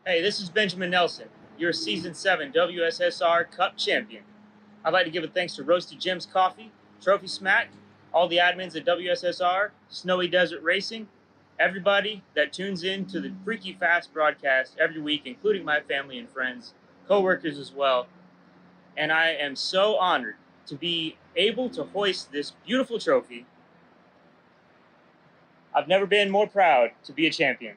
Hey, this is Benjamin Nelson, your Season 7 WSSR Cup champion. I'd like to give a thanks to Roasted Gems Coffee, Trophy Smack, all the admins at WSSR, Snowy Desert Racing, everybody that tunes in to the Freaky Fast broadcast every week, including my family and friends, co-workers as well. And I am so honored to be able to hoist this beautiful trophy. I've never been more proud to be a champion.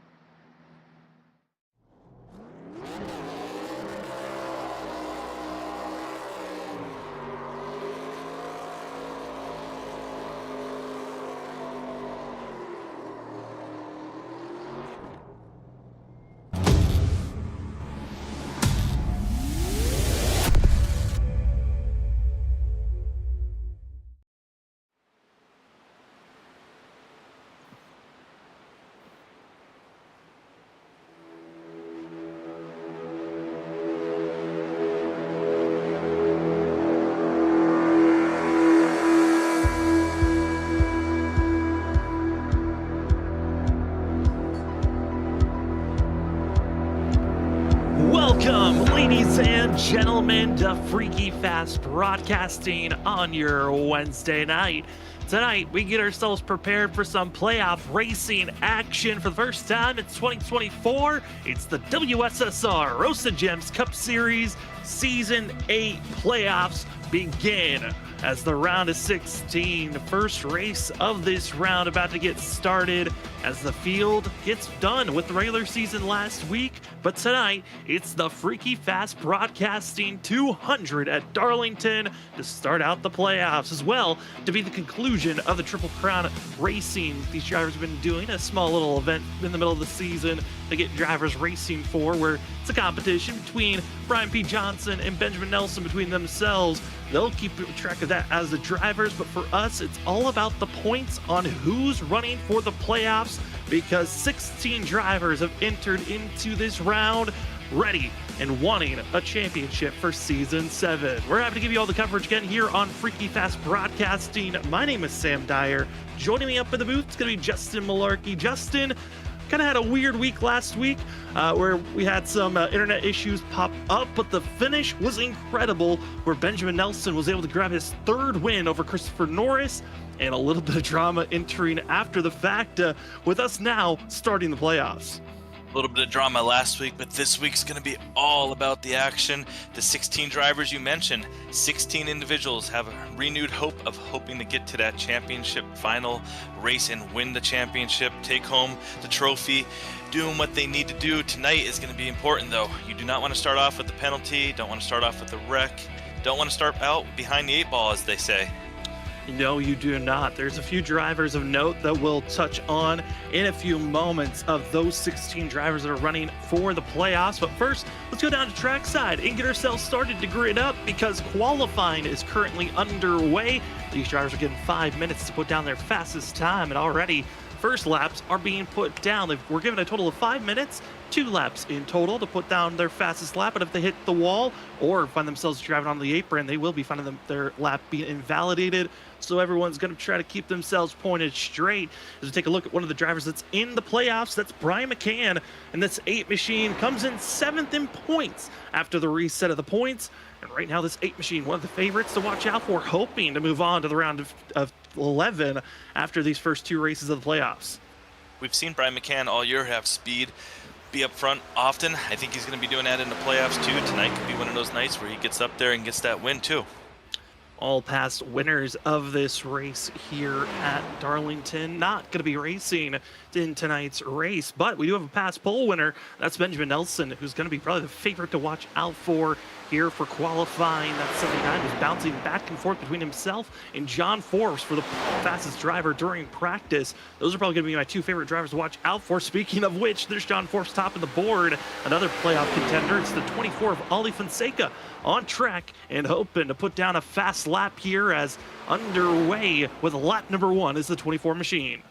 Welcome, ladies and gentlemen, to Freaky Fast Broadcasting on your Wednesday night. Tonight, we get ourselves prepared for some playoff racing action. For the first time in 2024, it's the WSSR Roasted Gems Cup Series Season 8 playoffs begin. As the round of 16, the first race of this round about to get started as the field gets done with the regular season last week. But tonight, it's the Freaky Fast Broadcasting 200 at Darlington to start out the playoffs, as well to be the conclusion of the Triple Crown Racing. These drivers have been doing a small little event in the middle of the season to get drivers racing for, where it's a competition between Brian P. Johnson and Benjamin Nelson between themselves. They'll keep track of that as the drivers, but for us, it's all about the points on who's running for the playoffs, because 16 drivers have entered into this round ready and wanting a championship for Season 7. We're happy to give you all the coverage again here on Freaky Fast Broadcasting. My name is Sam Dyer. Joining me up in the booth is going to be Justin Malarkey. Justin, kind of had a weird week last week where we had some internet issues pop up, but the finish was incredible, where Benjamin Nelson was able to grab his third win over Christopher Norris, and a little bit of drama entering after the fact, with us now starting the playoffs. A little bit of drama last week, but this week's going to be all about the action. The 16 drivers you mentioned, 16 individuals have a renewed hope of hoping to get to that championship final race and win the championship, take home the trophy, doing what they need to do. Tonight is going to be important, though. You do not want to start off with the penalty, don't want to start off with the wreck, don't want to start out behind the 8 ball, as they say. No, you do not. There's a few drivers of note that we'll touch on in a few moments of those 16 drivers that are running for the playoffs. But first, let's go down to trackside and get ourselves started to grid up, because qualifying is currently underway. These drivers are given 5 minutes to put down their fastest time, and already first laps are being put down. We're given a total of 5 minutes, 2 laps in total to put down their fastest lap, but if they hit the wall or find themselves driving on the apron, they will be finding their lap being invalidated. So everyone's going to try to keep themselves pointed straight. As we take a look at one of the drivers that's in the playoffs, that's Brian McCann, and this 8 machine comes in 7th in points after the reset of the points. And right now, this 8 machine, one of the favorites to watch out for, hoping to move on to the round of 11 after these first 2 races of the playoffs. We've seen Brian McCann all year have speed, be up front often. I think he's going to be doing that in the playoffs too. Tonight could be one of those nights where he gets up there and gets that win too. All past winners of this race here at Darlington not going to be racing in tonight's race, but we do have a past pole winner. That's Benjamin Nelson, who's going to be probably the favorite to watch out for here for qualifying. That 79 is bouncing back and forth between himself and John Forbes for the fastest driver during practice. Those are probably going to be my 2 favorite drivers to watch out for. Speaking of which, there's John Forbes topping the board. Another playoff contender. It's the 24 of Ali Fonseca on track and hoping to put down a fast lap here, as underway with lap number 1 is the 24 machine.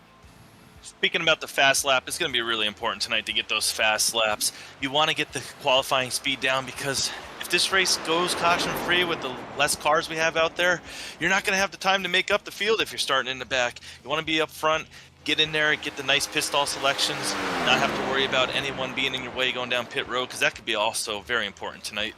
Speaking about the fast lap, it's going to be really important tonight to get those fast laps. You want to get the qualifying speed down, because if this race goes caution-free with the less cars we have out there, you're not going to have the time to make up the field if you're starting in the back. You want to be up front, get in there and get the nice pit stall selections, not have to worry about anyone being in your way going down pit road, because that could be also very important tonight.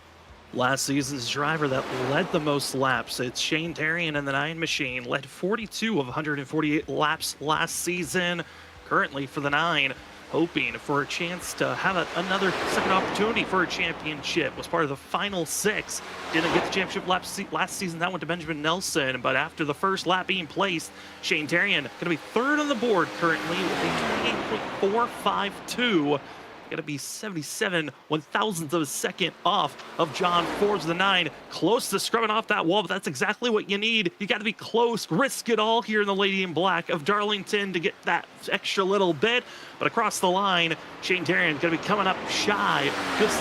Last season's driver that led the most laps, it's Shane Darian in the 9 machine, led 42 of 148 laps last season. Currently for the 9, hoping for a chance to have another second opportunity for a championship. Was part of the final 6. Didn't get the championship last season. That went to Benjamin Nelson. But after the first lap being placed, Shane Darian going to be 3rd on the board currently with a 28.452. Going to be 77 1,000ths of a second off of John Forbes of the 9. Close to scrubbing off that wall, but that's exactly what you need. You got to be close, risk it all here in the Lady in Black of Darlington to get that extra little bit. But across the line, Shane Darian going to be coming up shy.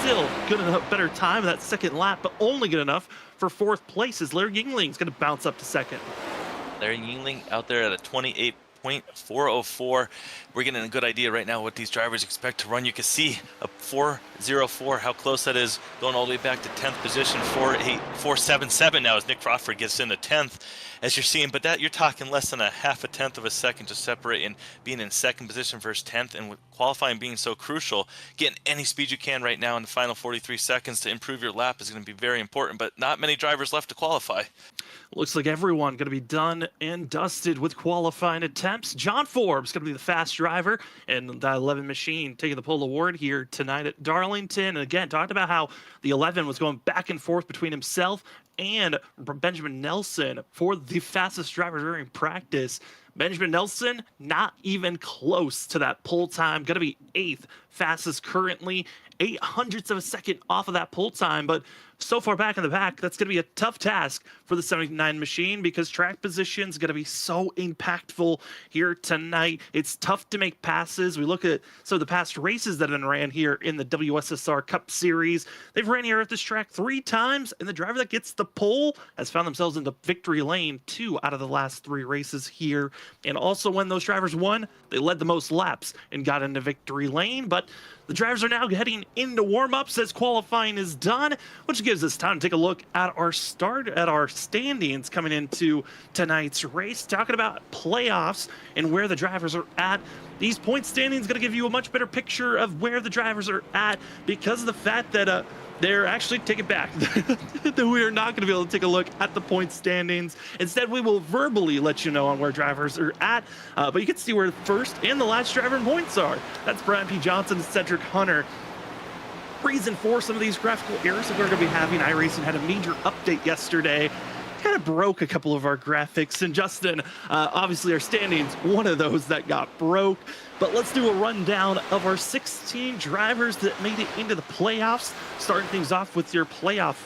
Still good enough, better time that second lap, but only good enough for 4th place as Larry Yingling's going to bounce up to 2nd. Larry Yingling out there at a 28.404. We're getting a good idea right now what these drivers expect to run. You can see a 404, how close that is, going all the way back to 10th position, 477 now as Nick Crawford gets into 10th, as you're seeing. But that, you're talking less than a half a tenth of a second to separate, and being in 2nd position versus 10th, and with qualifying being so crucial, getting any speed you can right now in the final 43 seconds to improve your lap is going to be very important, but not many drivers left to qualify. Looks like everyone going to be done and dusted with qualifying attempts. John Forbes going to be the fast driver in the 11 machine, taking the pole award here tonight at Darlington. And again, talked about how the 11 was going back and forth between himself and Benjamin Nelson for the fastest driver during practice. Benjamin Nelson, not even close to that pole time. Going to be 8th fastest currently, 0.08 of a second off of that pole time. But so far back in the pack, that's going to be a tough task for the 79 machine because track position is going to be so impactful here tonight. It's tough to make passes. We look at some of the past races that have been ran here in the WSSR Cup Series. They've ran here at this track 3 times, and the driver that gets the pole has found themselves in the victory lane 2 out of the last 3 races here. And also when those drivers won, they led the most laps and got into victory lane. But the drivers are now heading into warm-ups as qualifying is done, which gives us time to take a look at our standings coming into tonight's race, talking about playoffs and where the drivers are at. These point standings going to give you a much better picture of where the drivers are at because of the fact that they're actually, take it back, that we are not going to be able to take a look at the point standings. Instead, we will verbally let you know on where drivers are at, but you can see where the first and the last driver in points are. That's Brian P. Johnson and Cedric Hunter. Reason for some of these graphical errors that we're going to be having, iRacing had a major update yesterday. Kind of broke a couple of our graphics, and Justin, obviously our standings, one of those that got broke. But let's do a rundown of our 16 drivers that made it into the playoffs. Starting things off with your playoff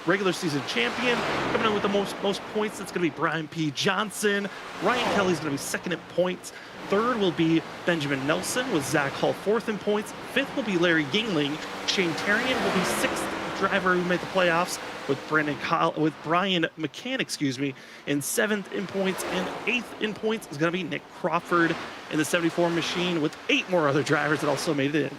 regular season champion. Coming in with the most points, that's going to be Brian P. Johnson. Ryan Kelly's going to be 2nd in points. 3rd will be Benjamin Nelson with Zach Hall 4th in points. 5th will be Larry Yingling. Shane Darian will be 6th driver who made the playoffs with Brian McCann, in 7th in points, and 8th in points is going to be Nick Crawford in the 74 machine with 8 more other drivers that also made it in.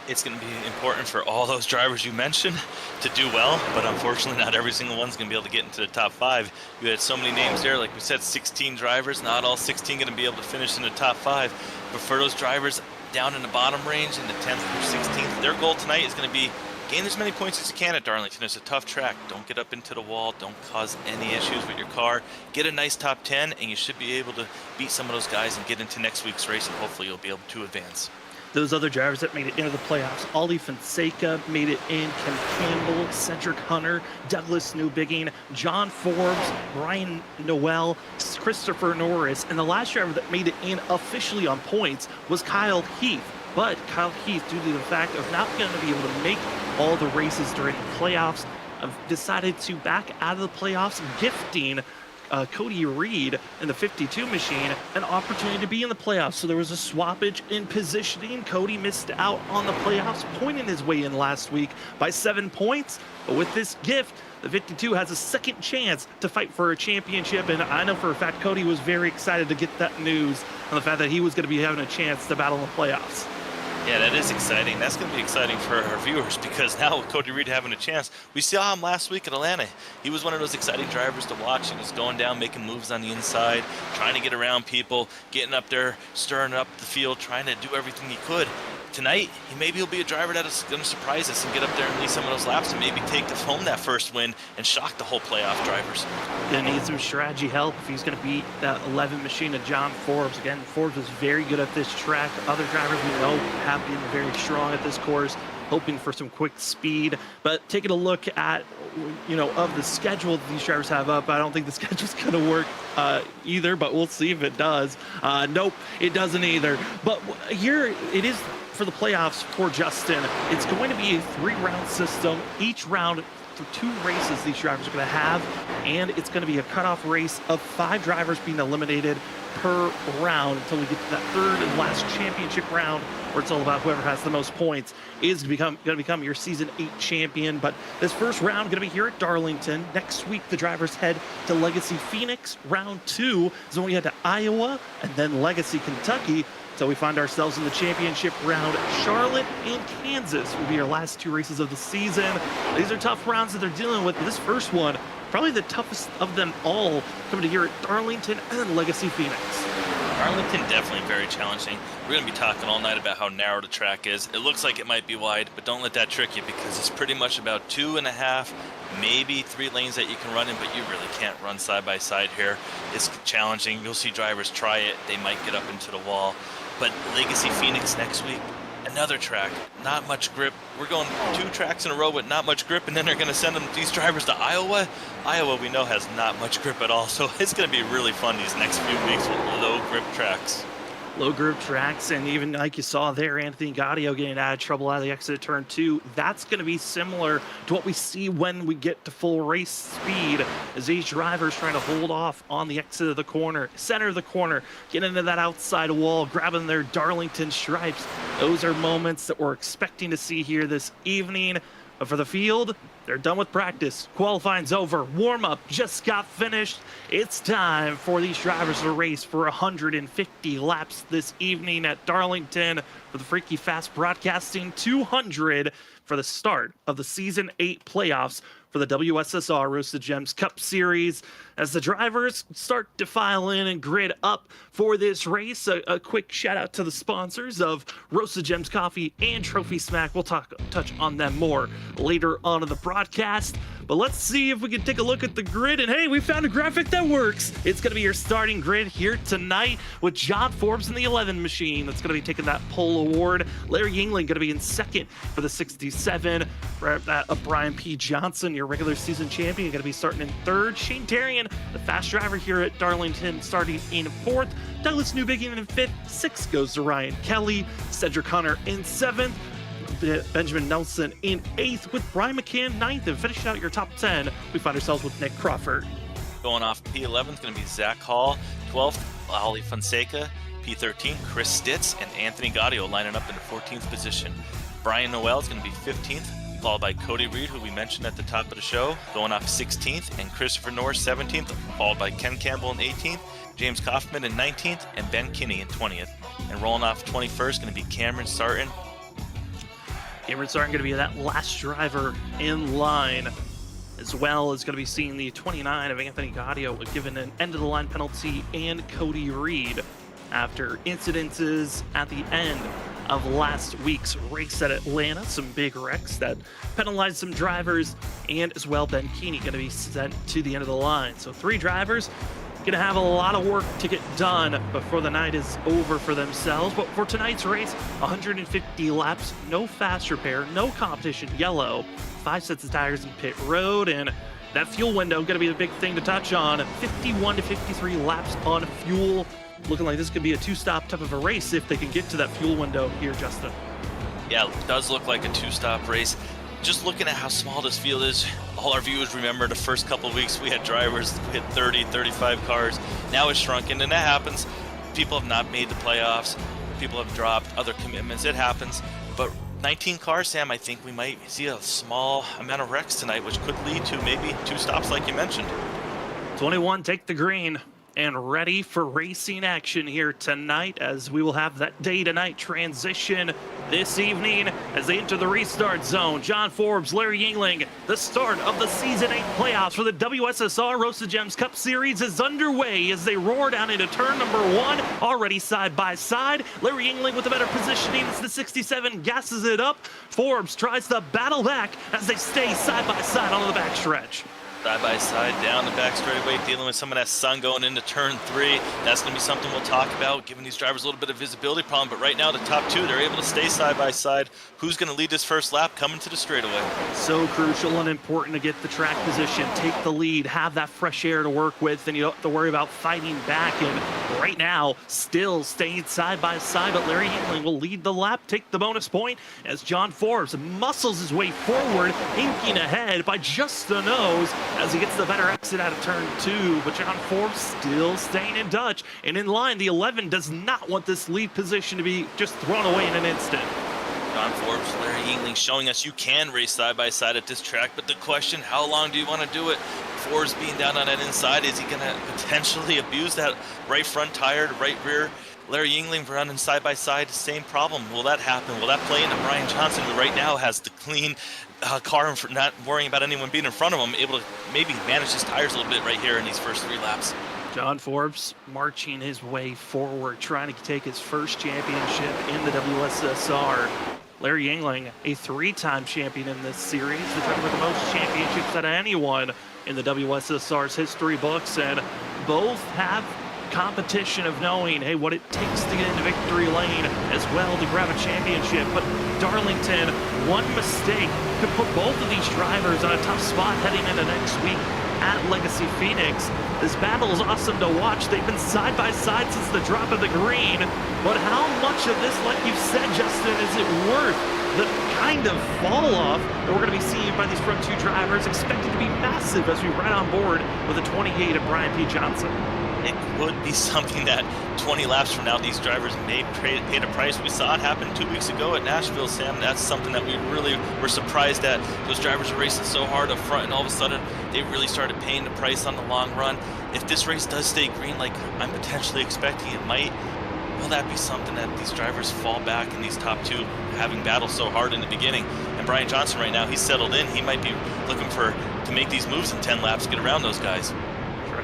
It's going to be important for all those drivers you mentioned to do well, but unfortunately not every single one's going to be able to get into the top 5. You had so many names there, like we said, 16 drivers, not all 16 going to be able to finish in the top 5, but for those drivers down in the bottom range, in the 10th through 16th, their goal tonight is going to be gain as many points as you can at Darlington. It's a tough track. Don't get up into the wall. Don't cause any issues with your car. Get a nice top 10, and you should be able to beat some of those guys and get into next week's race, and hopefully you'll be able to advance. Those other drivers that made it into the playoffs, Ollie Fonseca made it in, Ken Campbell, Cedric Hunter, Douglas Newbigging, John Forbes, Brian Noel, Christopher Norris, and the last driver that made it in officially on points was Kyle Heath. But Kyle Heath, due to the fact of not going to be able to make all the races during the playoffs, decided to back out of the playoffs, gifting Cody Reed in the 52 machine an opportunity to be in the playoffs. So there was a swappage in positioning. Cody missed out on the playoffs, pointing his way in last week by 7 points. But with this gift, the 52 has a second chance to fight for a championship. And I know for a fact Cody was very excited to get that news on the fact that he was going to be having a chance to battle in the playoffs. Yeah, that is exciting. That's going to be exciting for our viewers because now with Cody Reed having a chance, we saw him last week at Atlanta. He was one of those exciting drivers to watch. He was going down, making moves on the inside, trying to get around people, getting up there, stirring up the field, trying to do everything he could. Tonight, maybe he'll be a driver that is going to surprise us and get up there and lead some of those laps and maybe take home that first win and shock the whole playoff drivers. Gonna need some strategy help if he's gonna beat that 11 machine of John Forbes. Again, Forbes was very good at this track. Other drivers we know have been very strong at this course, hoping for some quick speed. But taking a look at, of the schedule that these drivers have up, I don't think the schedule's gonna work either, but we'll see if it does. Nope, it doesn't either. But here it is for the playoffs for Justin. It's going to be a 3-round system. Each round for 2 races these drivers are going to have, and it's going to be a cutoff race of 5 drivers being eliminated per round until we get to that 3rd and last championship round, where it's all about whoever has the most points is going to become your season 8 champion. But this first round going to be here at Darlington. Next week the drivers head to Legacy Phoenix. Round 2 is when we head to Iowa and then Legacy Kentucky. So we find ourselves in the championship round. Charlotte and Kansas will be our last 2 races of the season. These are tough rounds that they're dealing with, but this first one, probably the toughest of them all, coming to here at Darlington and then Legacy Phoenix. Darlington definitely very challenging. We're going to be talking all night about how narrow the track is. It looks like it might be wide, but don't let that trick you because it's pretty much about 2.5, maybe 3 lanes that you can run in, but you really can't run side by side here. It's challenging. You'll see drivers try it. They might get up into the wall. But Legacy Phoenix next week, another track, not much grip. We're going 2 tracks in a row with not much grip, and then they're going to send these drivers to Iowa. Iowa, we know, has not much grip at all, so it's going to be really fun these next few weeks with low grip tracks. Low grip tracks, and even like you saw there, Anthony Gaudio getting out of trouble out of the exit of turn 2. That's going to be similar to what we see when we get to full race speed, as these drivers trying to hold off on the exit of the corner, center of the corner, get into that outside wall, grabbing their Darlington stripes. Those are moments that we're expecting to see here this evening. But for the field, they're done with practice. Qualifying's over. Warm-up just got finished. It's time for these drivers to race for 150 laps this evening at Darlington for the Freaky Fast Broadcasting 200 for the start of the Season 8 playoffs for the WSSR Roasted Gems Cup Series. As the drivers start to file in and grid up for this race, a quick shout out to the sponsors of Roasted Gems Coffee and Trophy Smack. We'll touch on them more later on in the broadcast. But let's see if we can take a look at the grid. And hey, we found a graphic that works. It's going to be your starting grid here tonight with John Forbes in the 11 machine. That's going to be taking that pole award. Larry Yingling going to be in second for the 67. Brian P. Johnson, your regular season champion, going to be starting in third. Shane Darian, the fast driver here at Darlington, starting in fourth. Douglas Newbigin in fifth. Sixth goes to Ryan Kelly. Cedric Hunter in seventh. Benjamin Nelson in 8th with Brian McCann 9th, and finishing out your top 10, we find ourselves with Nick Crawford. Going off P11 is going to be Zach Hall, 12th, Ali Fonseca, P13, Chris Stitz, and Anthony Gaudio lining up in the 14th position. Brian Noel is going to be 15th, followed by Cody Reed, who we mentioned at the top of the show, going off 16th, and Christopher Norris 17th, followed by Ken Campbell in 18th, James Kaufman in 19th, and Ben Kinney in 20th. And rolling off 21st is going to be Cameron Sarton. Cameron Sarton going to be that last driver in line, as well as going to be seeing the 29 of Anthony Gaudio given an end-of-the-line penalty, and Cody Reed after incidences at the end of last week's race at Atlanta. Some big wrecks that penalized some drivers, and as well Ben Keeney going to be sent to the end of the line. So 3 drivers going to have a lot of work to get done before the night is over for themselves. But for tonight's race, 150 laps, no fast repair, no competition yellow, 5 sets of tires in pit road, and that fuel window going to be the big thing to touch on. 51 to 53 laps on fuel. Looking like this could be a 2-stop type of a race if they can get to that fuel window here, Justin. Yeah, it does look like a 2-stop race. Just looking at how small this field is, all our viewers remember the first couple of weeks we had drivers hit 30, 35 cars. Now it's shrunken, and that happens. People have not made the playoffs. People have dropped other commitments. It happens. But 19 cars, Sam, I think we might see a small amount of wrecks tonight, which could lead to maybe 2 stops like you mentioned. 21, take the green. and ready for racing action here tonight, as we will have that day to night transition this evening as they enter the restart zone. John Forbes, Larry Yingling, the start of the Season 8 playoffs for the WSSR Roasted Gems Cup Series is underway as they roar down into turn number 1, already side by side. Larry Yingling with the better positioning as the 67 gasses it up. Forbes tries to battle back as they stay side by side on the backstretch. Side by side, down the back straightaway, dealing with some of that sun going into turn 3. That's going to be something we'll talk about, giving these drivers a little bit of visibility problem. But right now, the top 2, they're able to stay side by side. Who's going to lead this first lap coming to the straightaway? So crucial and important to get the track position, take the lead, have that fresh air to work with, and you don't have to worry about fighting back. And right now, still staying side by side, but Larry Yingling will lead the lap, take the bonus point as John Forbes muscles his way forward, inking ahead by just the nose as he gets the better exit out of turn 2, but John Forbes still staying in touch and in line. The 11 does not want this lead position to be just thrown away in an instant. John Forbes, Larry Yingling showing us you can race side by side at this track, but the question, how long do you want to do it? Forbes being down on that inside, is he going to potentially abuse that right front tire to right rear? Larry Yingling running side by side, same problem. Will that happen? Will that play into Brian Johnson, who right now has the clean car, not worrying about anyone being in front of him, able to maybe manage his tires a little bit right here in these first 3 laps? John Forbes marching his way forward, trying to take his first championship in the WSSR. Larry Yingling, a 3-time champion in this series, the driver with the most championships out of anyone in the WSSR's history books, and both have competition of knowing, hey, what it takes to get into victory lane as well to grab a championship. But Darlington, one mistake could put both of these drivers on a tough spot heading into next week at Legacy Phoenix. This battle is awesome to watch. They've been side by side since the drop of the green, but how much of this, like you've said, Justin, is it worth the kind of fall off that we're going to be seeing by these front 2 drivers, expected to be massive as we ride on board with a 28 of Brian P. Johnson? It could be something that 20 laps from now, these drivers may pay the price. We saw it happen 2 weeks ago at Nashville, Sam. That's something that we really were surprised at. Those drivers were racing so hard up front, and all of a sudden, they really started paying the price on the long run. If this race does stay green, like I'm potentially expecting it might, will that be something that these drivers fall back in these top 2, having battled so hard in the beginning? And Brian Johnson right now, he's settled in. He might be looking to make these moves in 10 laps, get around those guys.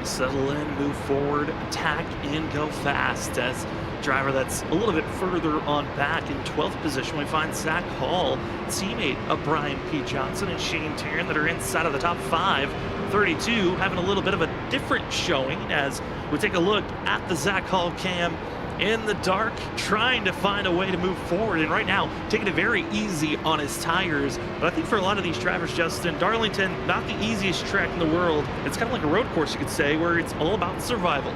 Settle in, move forward, attack, and go fast. As driver that's a little bit further on back in 12th position, we find Zach Hall, teammate of Brian P. Johnson and Shane Tarrant, that are inside of the top 5. 32 having a little bit of a different showing as we take a look at the Zach Hall cam in the dark, trying to find a way to move forward, and right now taking it very easy on his tires. But I think for a lot of these drivers, Justin, Darlington, not the easiest track in the world. It's kind of like a road course, you could say, where it's all about survival.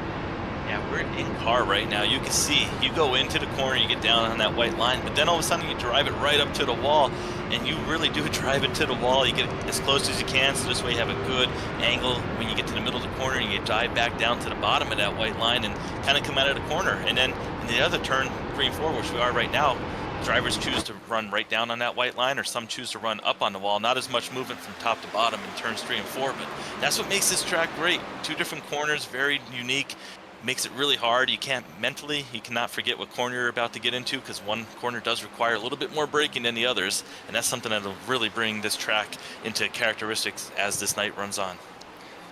Yeah, we're in car right now. You can see, you go into the corner, you get down on that white line, but then all of a sudden you drive it right up to the wall, and you really do drive it to the wall. You get as close as you can, so this way you have a good angle when you get to the middle of the corner, and you dive back down to the bottom of that white line and kind of come out of the corner. And then in the other turn, 3 and 4, which we are right now, drivers choose to run right down on that white line, or some choose to run up on the wall. Not as much movement from top to bottom in turns 3 and 4, but that's what makes this track great. 2 different corners, very unique. Makes it really hard. You cannot forget what corner you're about to get into, because one corner does require a little bit more braking than the others, and that's something that'll really bring this track into characteristics as this night runs on.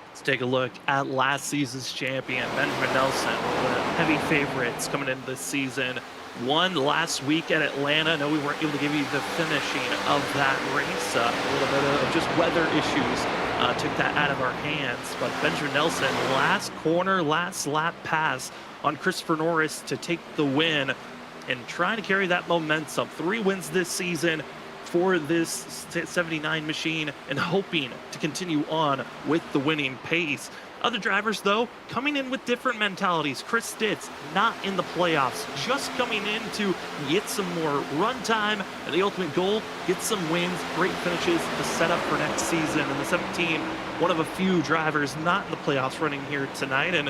Let's take a look at last season's champion, Benjamin Nelson, the heavy favorites coming into this season. Won last week at Atlanta. No, we weren't able to give you the finishing of that race. A little bit of just weather issues took that out of our hands. But Benjamin Nelson, last corner, last lap pass on Christopher Norris to take the win and trying to carry that momentum. 3 wins this season for this 79 machine and hoping to continue on with the winning pace. Other drivers, though, coming in with different mentalities. Chris Stitz, not in the playoffs, just coming in to get some more run time, and the ultimate goal, get some wins, great finishes to set up for next season. And the 17, one of a few drivers not in the playoffs running here tonight. And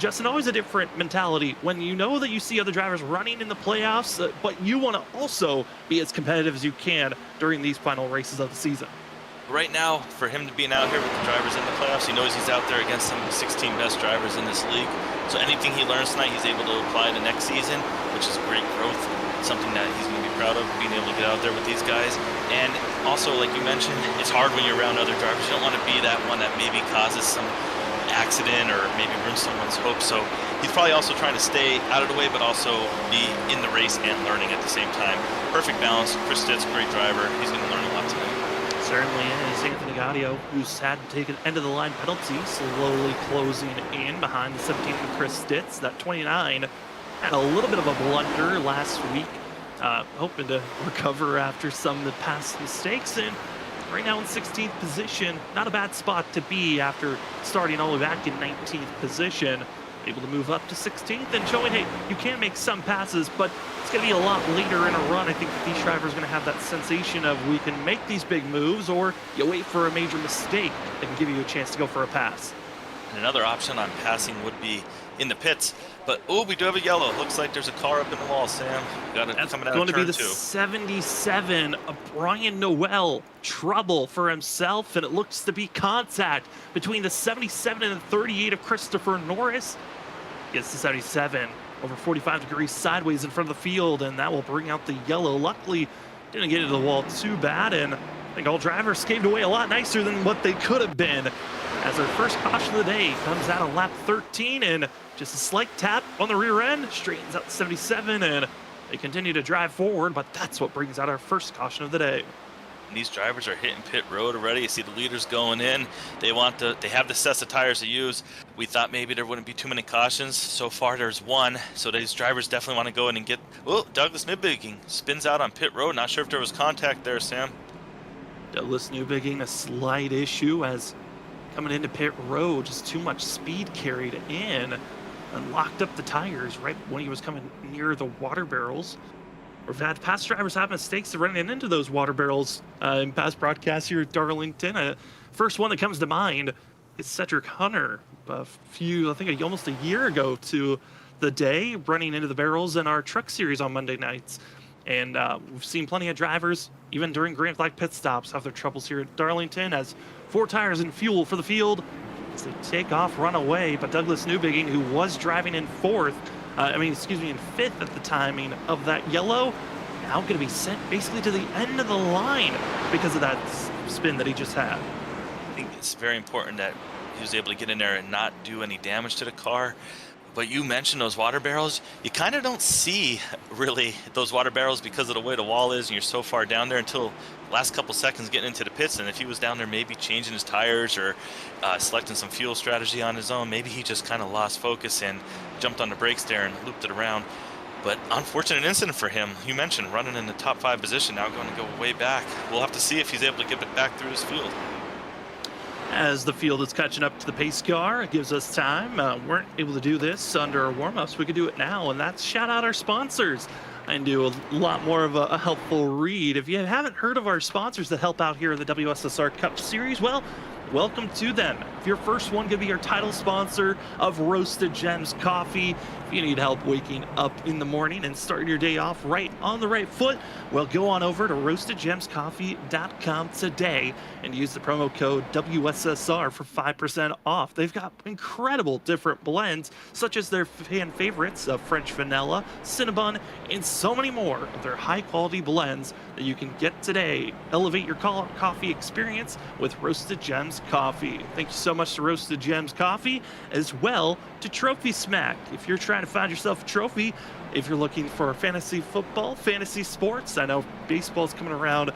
Justin, always a different mentality when you know that you see other drivers running in the playoffs, but you want to also be as competitive as you can during these final races of the season. Right now, for him to being out here with the drivers in the playoffs, he knows he's out there against some of the 16 best drivers in this league. So anything he learns tonight, he's able to apply to next season, which is great growth, something that he's going to be proud of, being able to get out there with these guys. And also, like you mentioned, it's hard when you're around other drivers. You don't want to be that one that maybe causes some accident or maybe ruins someone's hopes. So he's probably also trying to stay out of the way, but also be in the race and learning at the same time. Perfect balance. Chris Stitt's great driver. He's going to learn a lot tonight. Certainly is. Anthony Gaudio, who's had to take an end-of-the-line penalty, slowly closing in behind the 17 of Chris Stitz. That 29 had a little bit of a blunder last week, hoping to recover after some of the past mistakes. And right now in 16th position, not a bad spot to be after starting all the way back in 19th position. Able to move up to 16th and showing, hey, you can make some passes, but it's going to be a lot later in a run. I think that these drivers are going to have that sensation of we can make these big moves, or you wait for a major mistake that can give you a chance to go for a pass. And another option on passing would be in the pits. But, oh, we do have a yellow. Looks like there's a car up in the wall, Sam. Got it coming out of turn 2. That's going to be the 77 of Brian Noel. Trouble for himself, and it looks to be contact between the 77 and the 38 of Christopher Norris. Gets to 77, over 45 degrees sideways in front of the field, and that will bring out the yellow. Luckily, didn't get into the wall too bad, and I think all drivers scaved away a lot nicer than what they could have been. As our first caution of the day comes out on lap 13, and just a slight tap on the rear end, straightens out 77, and they continue to drive forward, but that's what brings out our first caution of the day. And these drivers are hitting pit road already. You see the leaders going in. They have the sets of tires to use. We thought maybe there wouldn't be too many cautions. So far, there's one. So these drivers definitely want to go in and get. Oh, Douglas Newbigging spins out on pit road. Not sure if there was contact there, Sam. Douglas Newbigging, a slight issue as coming into pit road, just too much speed carried in and locked up the tires right when he was coming near the water barrels. We've had past drivers have mistakes running into those water barrels in past broadcasts here at Darlington. First one that comes to mind is Cedric Hunter. I think almost a year ago to the day, running into the barrels in our truck series on Monday nights. And we've seen plenty of drivers, even during green flag pit stops, have their troubles here at Darlington as 4 tires and fuel for the field as they take off, run away. But Douglas Newbigging, who was driving in in 5th at the timing of that yellow, now going to be sent basically to the end of the line because of that spin that he just had. I think it's very important that he was able to get in there and not do any damage to the car. But you mentioned those water barrels. You kind of don't see really those water barrels because of the way the wall is, and you're so far down there until last couple seconds getting into the pits. And if he was down there maybe changing his tires or selecting some fuel strategy on his own, maybe he just kind of lost focus and jumped on the brakes there and looped it around. But unfortunate incident for him. You mentioned running in the top 5 position, now going to go way back. We'll have to see if he's able to get it back through his field. As the field is catching up to the pace car, it gives us time. Weren't able to do this under our warm-ups. We could do it now, and that's shout out our sponsors and do a lot more of a helpful read. If you haven't heard of our sponsors that help out here in the WSSR Cup Series, well, welcome to them. If your first one could be our title sponsor of Roasted Gems Coffee. If you need help waking up in the morning and starting your day off right on the right foot, well, go on over to roastedgemscoffee.com today and use the promo code WSSR for 5% off. They've got incredible different blends, such as their fan favorites of French vanilla, Cinnabon, and so many more of their high-quality blends that you can get today. Elevate your coffee experience with Roasted Gems Coffee. Thank you so much to Roasted Gems Coffee, as well to Trophy Smack. If you're trying to find yourself a trophy, if you're looking for fantasy football, fantasy sports, I know baseball's coming around.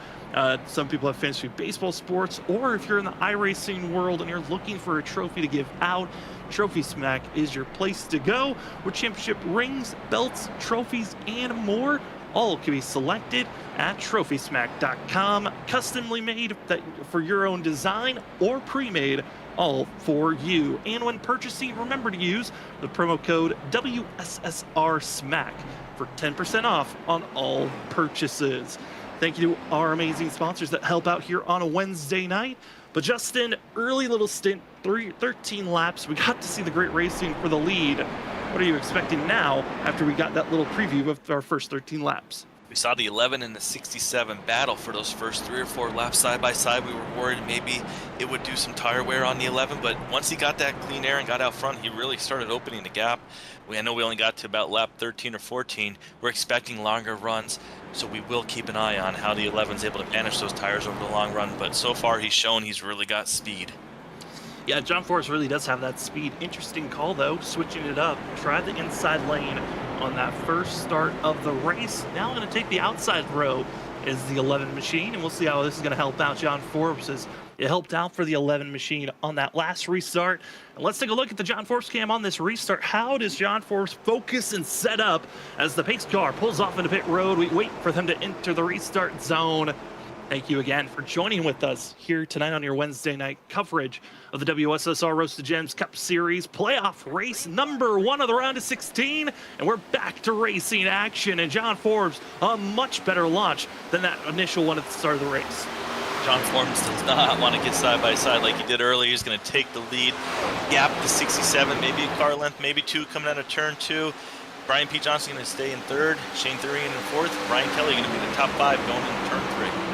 Some people have fantasy baseball sports, or if you're in the iRacing world and you're looking for a trophy to give out, Trophy Smack is your place to go, where championship rings, belts, trophies, and more all can be selected at trophysmack.com, customly made for your own design or pre-made, all for you. And when purchasing, remember to use the promo code WSSRSMACK for 10% off on all purchases. Thank you to our amazing sponsors that help out here on a Wednesday night. But Justin, early little stint, 13 laps. We got to see the great racing for the lead. What are you expecting now after we got that little preview of our first 13 laps? We saw the 11 and the 67 battle for those first 3 or 4 laps side by side. We were worried maybe it would do some tire wear on the 11, but once he got that clean air and got out front, he really started opening the gap. I know we only got to about lap 13 or 14. We're expecting longer runs, so we will keep an eye on how the 11's able to manage those tires over the long run, but so far he's shown he's really got speed. Yeah, John Force really does have that speed. Interesting call, though, switching it up. Tried the inside lane on that first start of the race. Now going to take the outside row is the 11 machine, and we'll see how this is going to help out John Forbes as it helped out for the 11 machine on that last restart. And let's take a look at the John Forbes cam on this restart. How does John Forbes focus and set up as the pace car pulls off into pit road? We wait for them to enter the restart zone. Thank you again for joining with us here tonight on your Wednesday night coverage of the WSSR Roast to Gems Cup Series playoff race number 1 of the round of 16. And we're back to racing action. And John Forbes, a much better launch than that initial one at the start of the race. John Forbes does not want to get side by side like he did earlier. He's going to take the lead, gap the 67, maybe a car length, maybe 2 coming out of turn 2. Brian P. Johnson going to stay in 3rd, Shane Thurian in 4th, Brian Kelly going to be the top 5 going into turn 3.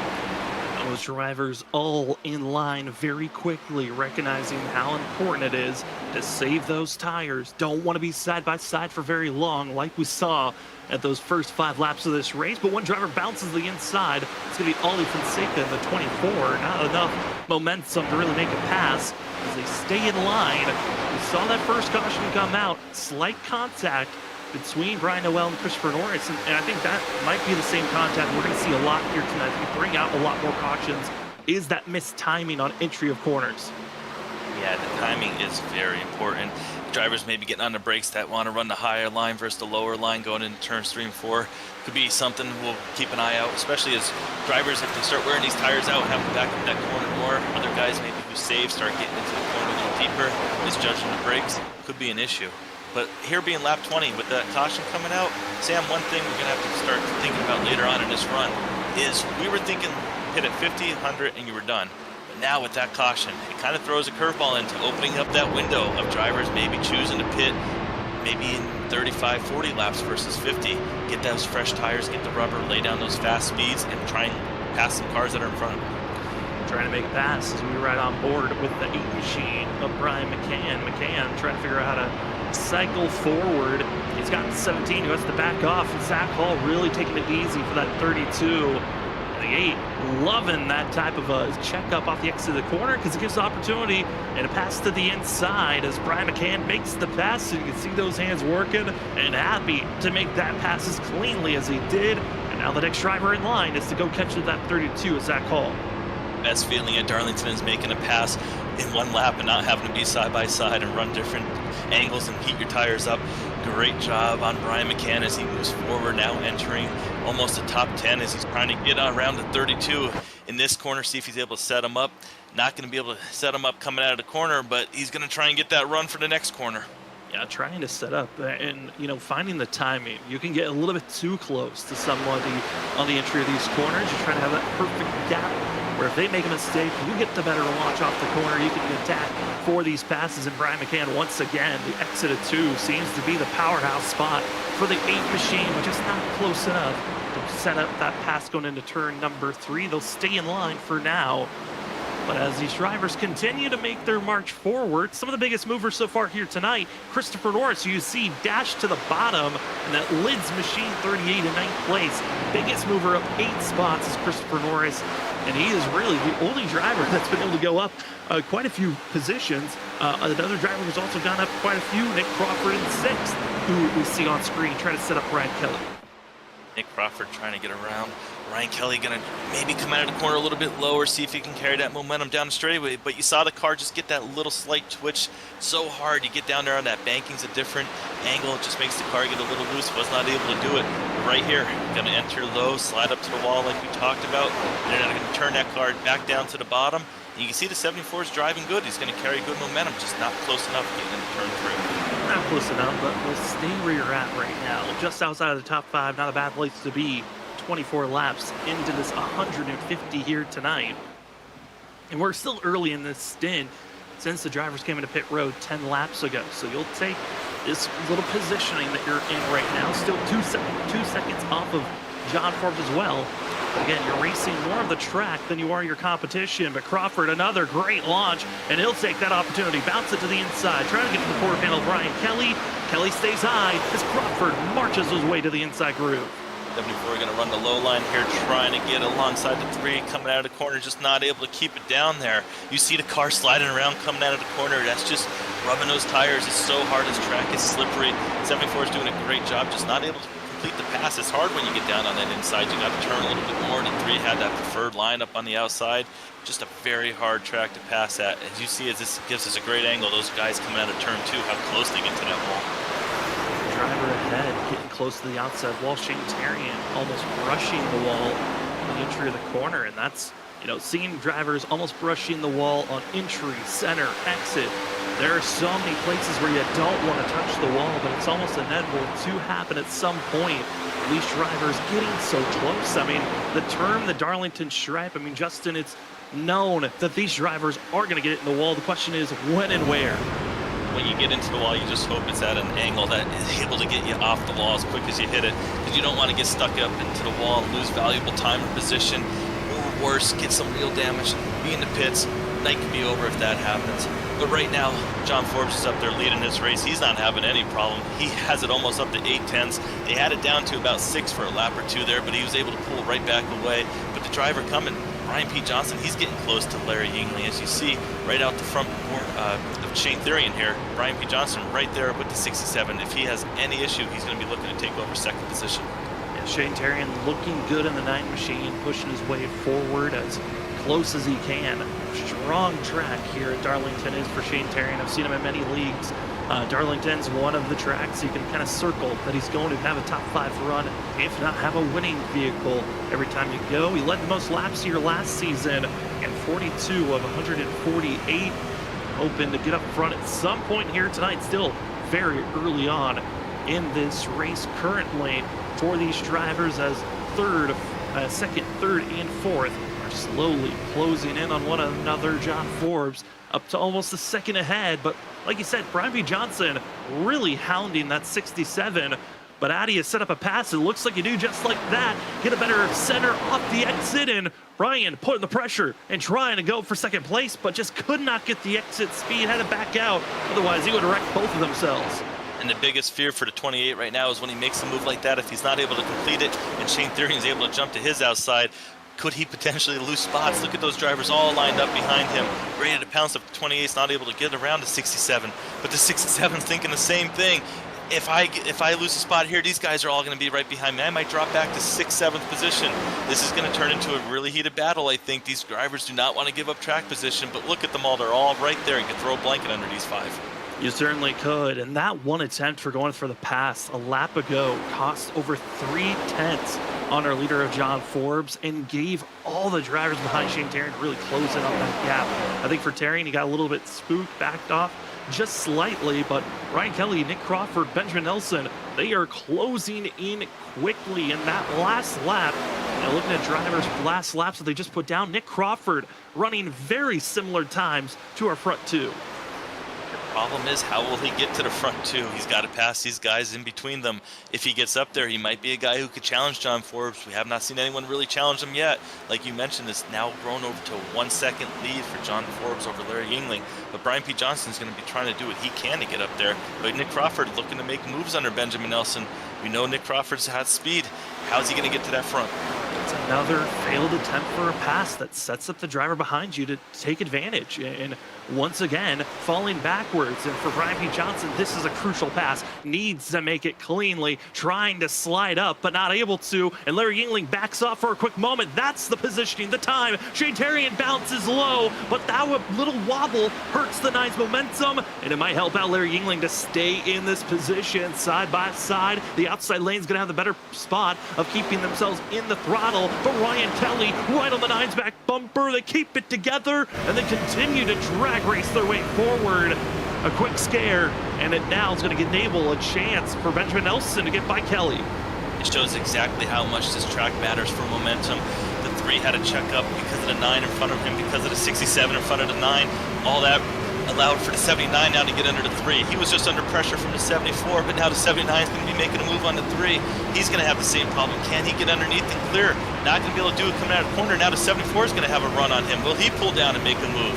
Those drivers all in line very quickly, recognizing how important it is to save those tires. Don't want to be side by side for very long like we saw at those first 5 laps of this race, but one driver bounces the inside. It's going to be Ollie Fonseca in the 24. Not enough momentum to really make a pass as they stay in line. We saw that first caution come out. Slight contact between Brian Noel and Christopher Norris, and I think that might be the same contact we're going to see a lot here tonight. We bring out a lot more cautions. Is that missed timing on entry of corners? Yeah, the timing is very important. Drivers maybe getting on the brakes that want to run the higher line versus the lower line going into turns 3 and 4 could be something we'll keep an eye out, especially as drivers, if they start wearing these tires out, have to back up that corner more. Other guys maybe who save start getting into the corner a little deeper, misjudging the brakes, could be an issue. But here being lap 20 with that caution coming out, Sam, one thing we're going to have to start thinking about later on in this run is we were thinking hit at 50, 100, and you were done. But now with that caution, it kind of throws a curveball into opening up that window of drivers maybe choosing to pit maybe in 35, 40 laps versus 50. Get those fresh tires, get the rubber, lay down those fast speeds, and try and pass some cars that are in front of them. Trying to make a pass as we ride on board with the 8 machine of Brian McCann. McCann trying to figure out how to cycle forward. He's got 17 who has to back off. And Zach Hall really taking it easy for that 32. And the 8 loving that type of a check up off the exit of the corner because it gives the opportunity and a pass to the inside as Brian McCann makes the pass. So you can see those hands working and happy to make that pass as cleanly as he did. And now the next driver in line is to go catch that 32 is Zach Hall. Best feeling at Darlington is making a pass in 1 lap and not having to be side by side and run different angles and heat your tires up. Great job on Brian McCann as he moves forward, now entering almost the top 10 as he's trying to get around the 32 in this corner, see if he's able to set him up. Not going to be able to set him up coming out of the corner, but he's going to try and get that run for the next corner. Yeah, trying to set up and, finding the timing. You can get a little bit too close to somebody on the entry of these corners. You're trying to have that perfect gap where if they make a mistake, you get the better launch off the corner. You can attack for these passes. And Brian McCann, once again, the exit of 2 seems to be the powerhouse spot for the 8 machine, but just not close enough to set up that pass going into turn number 3. They'll stay in line for now. But as these drivers continue to make their march forward, some of the biggest movers so far here tonight, Christopher Norris, you see dash to the bottom, and that Lids machine 38 in 9th place. Biggest mover up 8 spots is Christopher Norris, and he is really the only driver that's been able to go up quite a few positions. Another driver who's also gone up quite a few, Nick Crawford in 6th, who we see on screen trying to set up Brian Kelly. Nick Crawford trying to get around. Ryan Kelly going to maybe come out of the corner a little bit lower, see if he can carry that momentum down the straightaway. But you saw the car just get that little slight twitch so hard. You get down there on that banking's a different angle. It just makes the car get a little loose. Was not able to do it. But right here, going to enter low, slide up to the wall like we talked about. They're going to turn that car back down to the bottom. And you can see the 74 is driving good. He's going to carry good momentum, just not close enough getting into turn 3. Not close enough, but we'll stay where you're at right now. Just outside of the top 5, not a bad place to be. 24 laps into this 150 here tonight. And we're still early in this stint since the drivers came into pit road 10 laps ago. So you'll take this little positioning that you're in right now, still 2 seconds off of John Forbes as well. Again, you're racing more of the track than you are your competition, but Crawford, another great launch, and he'll take that opportunity, bounce it to the inside, trying to get to the quarter panel of Ryan Kelly. Kelly stays high as Crawford marches his way to the inside groove. 74 going to run the low line here, trying to get alongside the 3, coming out of the corner, just not able to keep it down there. You see the car sliding around, coming out of the corner. That's just rubbing those tires. It's so hard. This track is slippery. 74 is doing a great job, just not able to complete the pass. It's hard when you get down on that inside. You got to turn a little bit more. The 3 had that preferred line up on the outside. Just a very hard track to pass at. As you see, as this gives us a great angle, those guys coming out of turn 2, how close they get to that wall. Driver ahead, getting close to the outside wall. Shane Tarian almost brushing the wall on the entry of the corner, and that's, you know, seeing drivers almost brushing the wall on entry, center, exit. There are so many places where you don't want to touch the wall, but it's almost inevitable to happen at some point. These drivers getting so close. I mean, the term, the Darlington stripe, I mean, Justin, it's known that these drivers are going to get it in the wall. The question is when and where. When you get into the wall, you just hope it's at an angle that is able to get you off the wall as quick as you hit it, because you don't want to get stuck up into the wall and lose valuable time or position, or worse, get some real damage, be in the pits. Night can be over if that happens. But right now, John Forbes is up there leading this race. He's not having any problem. He has it almost up to 8/10. They had it down to about 6 for a lap or 2 there, but he was able to pull right back away. But the driver coming, Ryan P. Johnson, he's getting close to Larry Yingley. As you see, right out the front of Shane Tarian here, Brian P. Johnson right there with the 67. If he has any issue, he's going to be looking to take over second position. Yeah, Shane Tarian looking good in the 9 machine, pushing his way forward as close as he can. Strong track here at Darlington is for Shane Tarian. I've seen him in many leagues. Darlington's one of the tracks you can kind of circle that he's going to have a top 5 run, if not have a winning vehicle every time you go. He led the most laps here last season in 42 of 148. Hoping to get up front at some point here tonight. Still very early on in this race currently for these drivers, as second, third, and fourth are slowly closing in on one another. John Forbes up to almost a second ahead, but like you said, Brian B. Johnson really hounding that 67. But Addy has set up a pass. It looks like you do just like that. Get a better center off the exit, and Brian putting the pressure and trying to go for second place, but just could not get the exit speed, had to back out. Otherwise, he would have wrecked both of themselves. And the biggest fear for the 28 right now is when he makes a move like that, if he's not able to complete it and Shane Tarian is able to jump to his outside, could he potentially lose spots? Look at those drivers all lined up behind him, ready to pounce if the 28's not able to get around to 67. But the 67's thinking the same thing. If I lose a spot here, these guys are all going to be right behind me. I might drop back to 6th, 7th position. This is going to turn into a really heated battle, I think. These drivers do not want to give up track position, but look at them all. They're all right there. You can throw a blanket under these 5. You certainly could, and that one attempt for going for the pass a lap ago cost over 3/10 on our leader of John Forbes and gave all the drivers behind Shane Tarian to really close in on that gap. I think for Tarian, he got a little bit spooked, backed off just slightly, but Ryan Kelly, Nick Crawford, Benjamin Nelson, they are closing in quickly in that last lap. Now looking at drivers' last laps that they just put down, Nick Crawford running very similar times to our front 2. Problem is, how will he get to the front 2? He's got to pass these guys in between them. If he gets up there, he might be a guy who could challenge John Forbes. We have not seen anyone really challenge him yet. Like you mentioned, it's now grown over to a 1-second lead for John Forbes over Larry Yingling. But Brian P. Johnson's going to be trying to do what he can to get up there. But Nick Crawford looking to make moves under Benjamin Nelson. We know Nick Crawford's had speed. How's he going to get to that front? It's another failed attempt for a pass that sets up the driver behind you to take advantage. And once again, falling backwards. And for Brian P. Johnson, this is a crucial pass. Needs to make it cleanly, trying to slide up, but not able to. And Larry Yingling backs off for a quick moment. That's the positioning, the time. Shane Tarian bounces low, but that little wobble hurts the 9's momentum, and it might help out Larry Yingling to stay in this position side by side. The outside lane's going to have the better spot of keeping themselves in the throttle, but Ryan Kelly right on the 9's back bumper. They keep it together and then continue to drag race their way forward. A quick scare, and it now is going to enable a chance for Benjamin Nelson to get by Kelly. It shows exactly how much this track matters for momentum. The 3 had to check up because of the 9 in front of him, because of the 67 in front of the 9. All that allowed for the 79 now to get under the 3. He was just under pressure from the 74, but now the 79 is going to be making a move on the 3. He's going to have the same problem. Can he get underneath and clear? Not going to be able to do it coming out of the corner. Now the 74 is going to have a run on him. Will he pull down and make a move?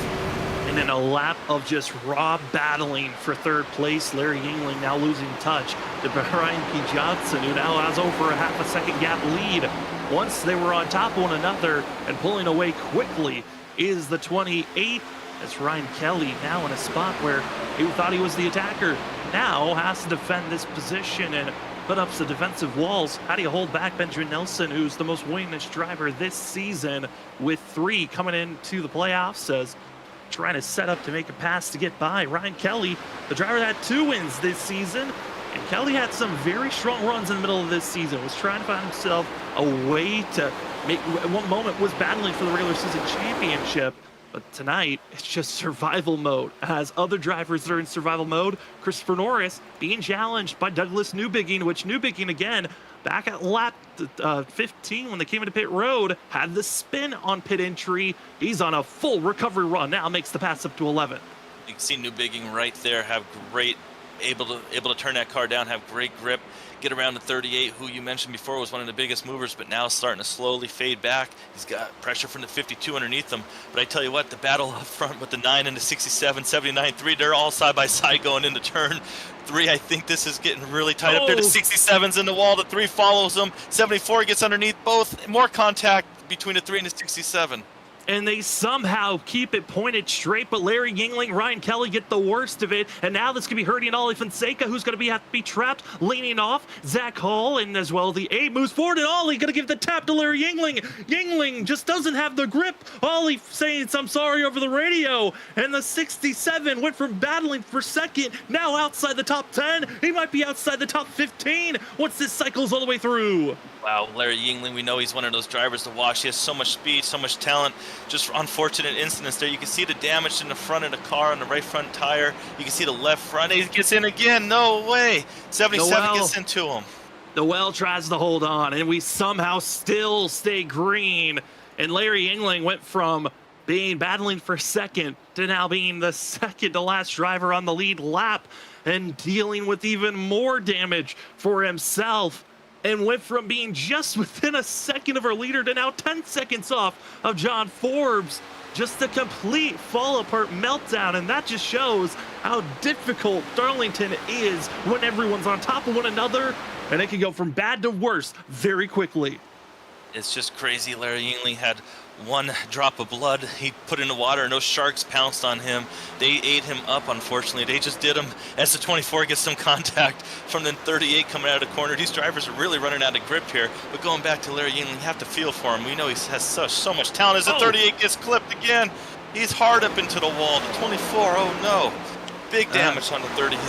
And in a lap of just raw battling for third place, Larry Yingling now losing touch to Brian P. Johnson, who now has over a half a second gap lead. Once they were on top of one another and pulling away quickly is the 28. That's Ryan Kelly now in a spot where he thought he was the attacker. Now has to defend this position and put up some defensive walls. How do you hold back Benjamin Nelson, who's the most winningest driver this season with 3 coming into the playoffs, as trying to set up to make a pass to get by Ryan Kelly, the driver that had 2 wins this season. And Kelly had some very strong runs in the middle of this season, was trying to find himself a way to make, at one moment was battling for the regular season championship. But tonight, it's just survival mode. As other drivers that are in survival mode, Christopher Norris being challenged by Douglas Newbigging, which Newbigging, again, back at lap 15 when they came into pit road, had the spin on pit entry. He's on a full recovery run, now makes the pass up to 11. You can see Newbigging right there have great, able to turn that car down, have great grip, get around the 38, who you mentioned before was one of the biggest movers, but now starting to slowly fade back. He's got pressure from the 52 underneath him. But I tell you what, the battle up front with the 9 and the 67, 79, 3, they're all side by side going into turn 3. I think this is getting really tight up there. The 67's in the wall, the 3 follows him, 74 gets underneath both. More contact between the 3 and the 67. And they somehow keep it pointed straight, but Larry Yingling, Ryan Kelly get the worst of it, and now this could be hurting Ollie Fonseca, who's going to have to be trapped, leaning off. Zach Hall, and as well the 8 moves forward, and Ollie going to give the tap to Larry Yingling. Yingling just doesn't have the grip. Ollie saying, "I'm sorry," over the radio, and the 67 went from battling for second, now outside the top 10. He might be outside the top 15 once this cycles all the way through. Wow, Larry Yingling, we know he's one of those drivers to watch. He has so much speed, so much talent. Just unfortunate incidents there. You can see the damage in the front of the car on the right front tire. You can see the left front. He gets in again. No way. 77 gets into him. Noel tries to hold on, and we somehow still stay green. And Larry Yingling went from being battling for second to now being the second to last driver on the lead lap and dealing with even more damage for himself. And went from being just within a second of our leader to now 10 seconds off of John Forbes. Just a complete fall-apart meltdown, and that just shows how difficult Darlington is when everyone's on top of one another, and it can go from bad to worse very quickly. It's just crazy. Larry Yingling had 1 drop of blood he put in the water, and those sharks pounced on him. They ate him up, unfortunately. They just did him as the 24 gets some contact from the 38 coming out of the corner. These drivers are really running out of grip here. But going back to Larry Yingling, you have to feel for him. We know he has so much talent. As the 38 gets clipped again, he's hard up into the wall. The 24, oh no. Big damage on the 38.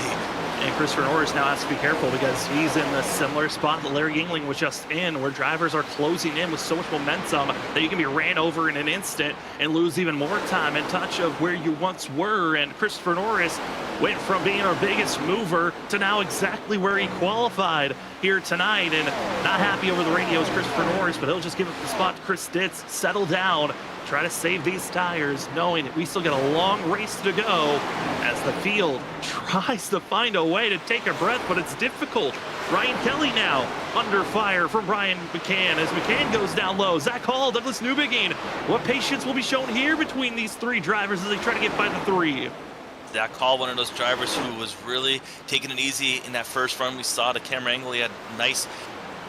And Christopher Norris now has to be careful because he's in a similar spot that Larry Yingling was just in, where drivers are closing in with so much momentum that you can be ran over in an instant and lose even more time and touch of where you once were. And Christopher Norris went from being our biggest mover to now exactly where he qualified here tonight. And not happy over the radio is Christopher Norris, but he'll just give up the spot to Chris Ditz, settle down, try to save these tires, knowing that we still got a long race to go as the field tries to find a way to take a breath, but it's difficult. Ryan Kelly now under fire from Brian McCann as McCann goes down low. Zach Hall, Douglas Newbigging. What patience will be shown here between these 3 drivers as they try to get by the 3? Zach Hall, one of those drivers who was really taking it easy in that first run. We saw the camera angle. He had nice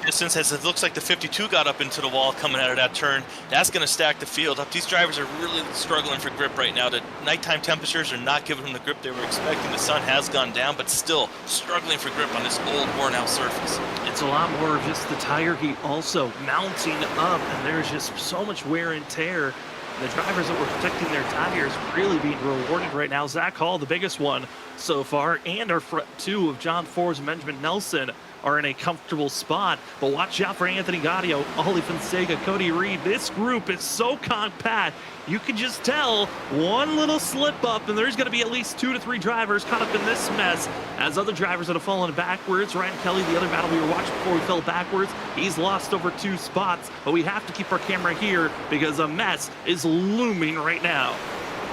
distance as it looks like the 52 got up into the wall coming out of that turn. That's going to stack the field up. These drivers are really struggling for grip right now. The nighttime temperatures are not giving them the grip they were expecting. The sun has gone down, but still struggling for grip on this old, worn-out surface. It's a lot more of just the tire heat also mounting up, and there's just so much wear and tear. The drivers that were protecting their tires really being rewarded right now. Zach Hall, the biggest one so far, and our front 2 of John Forbes and Benjamin Nelson are in a comfortable spot. But watch out for Anthony Gaudio, Ollie Fonseca, Cody Reed. This group is so compact. You can just tell one little slip up and there's going to be at least 2 to 3 drivers caught up in this mess as other drivers that have fallen backwards. Ryan Kelly, the other battle we were watching before we fell backwards, he's lost over 2 spots, but we have to keep our camera here because a mess is looming right now.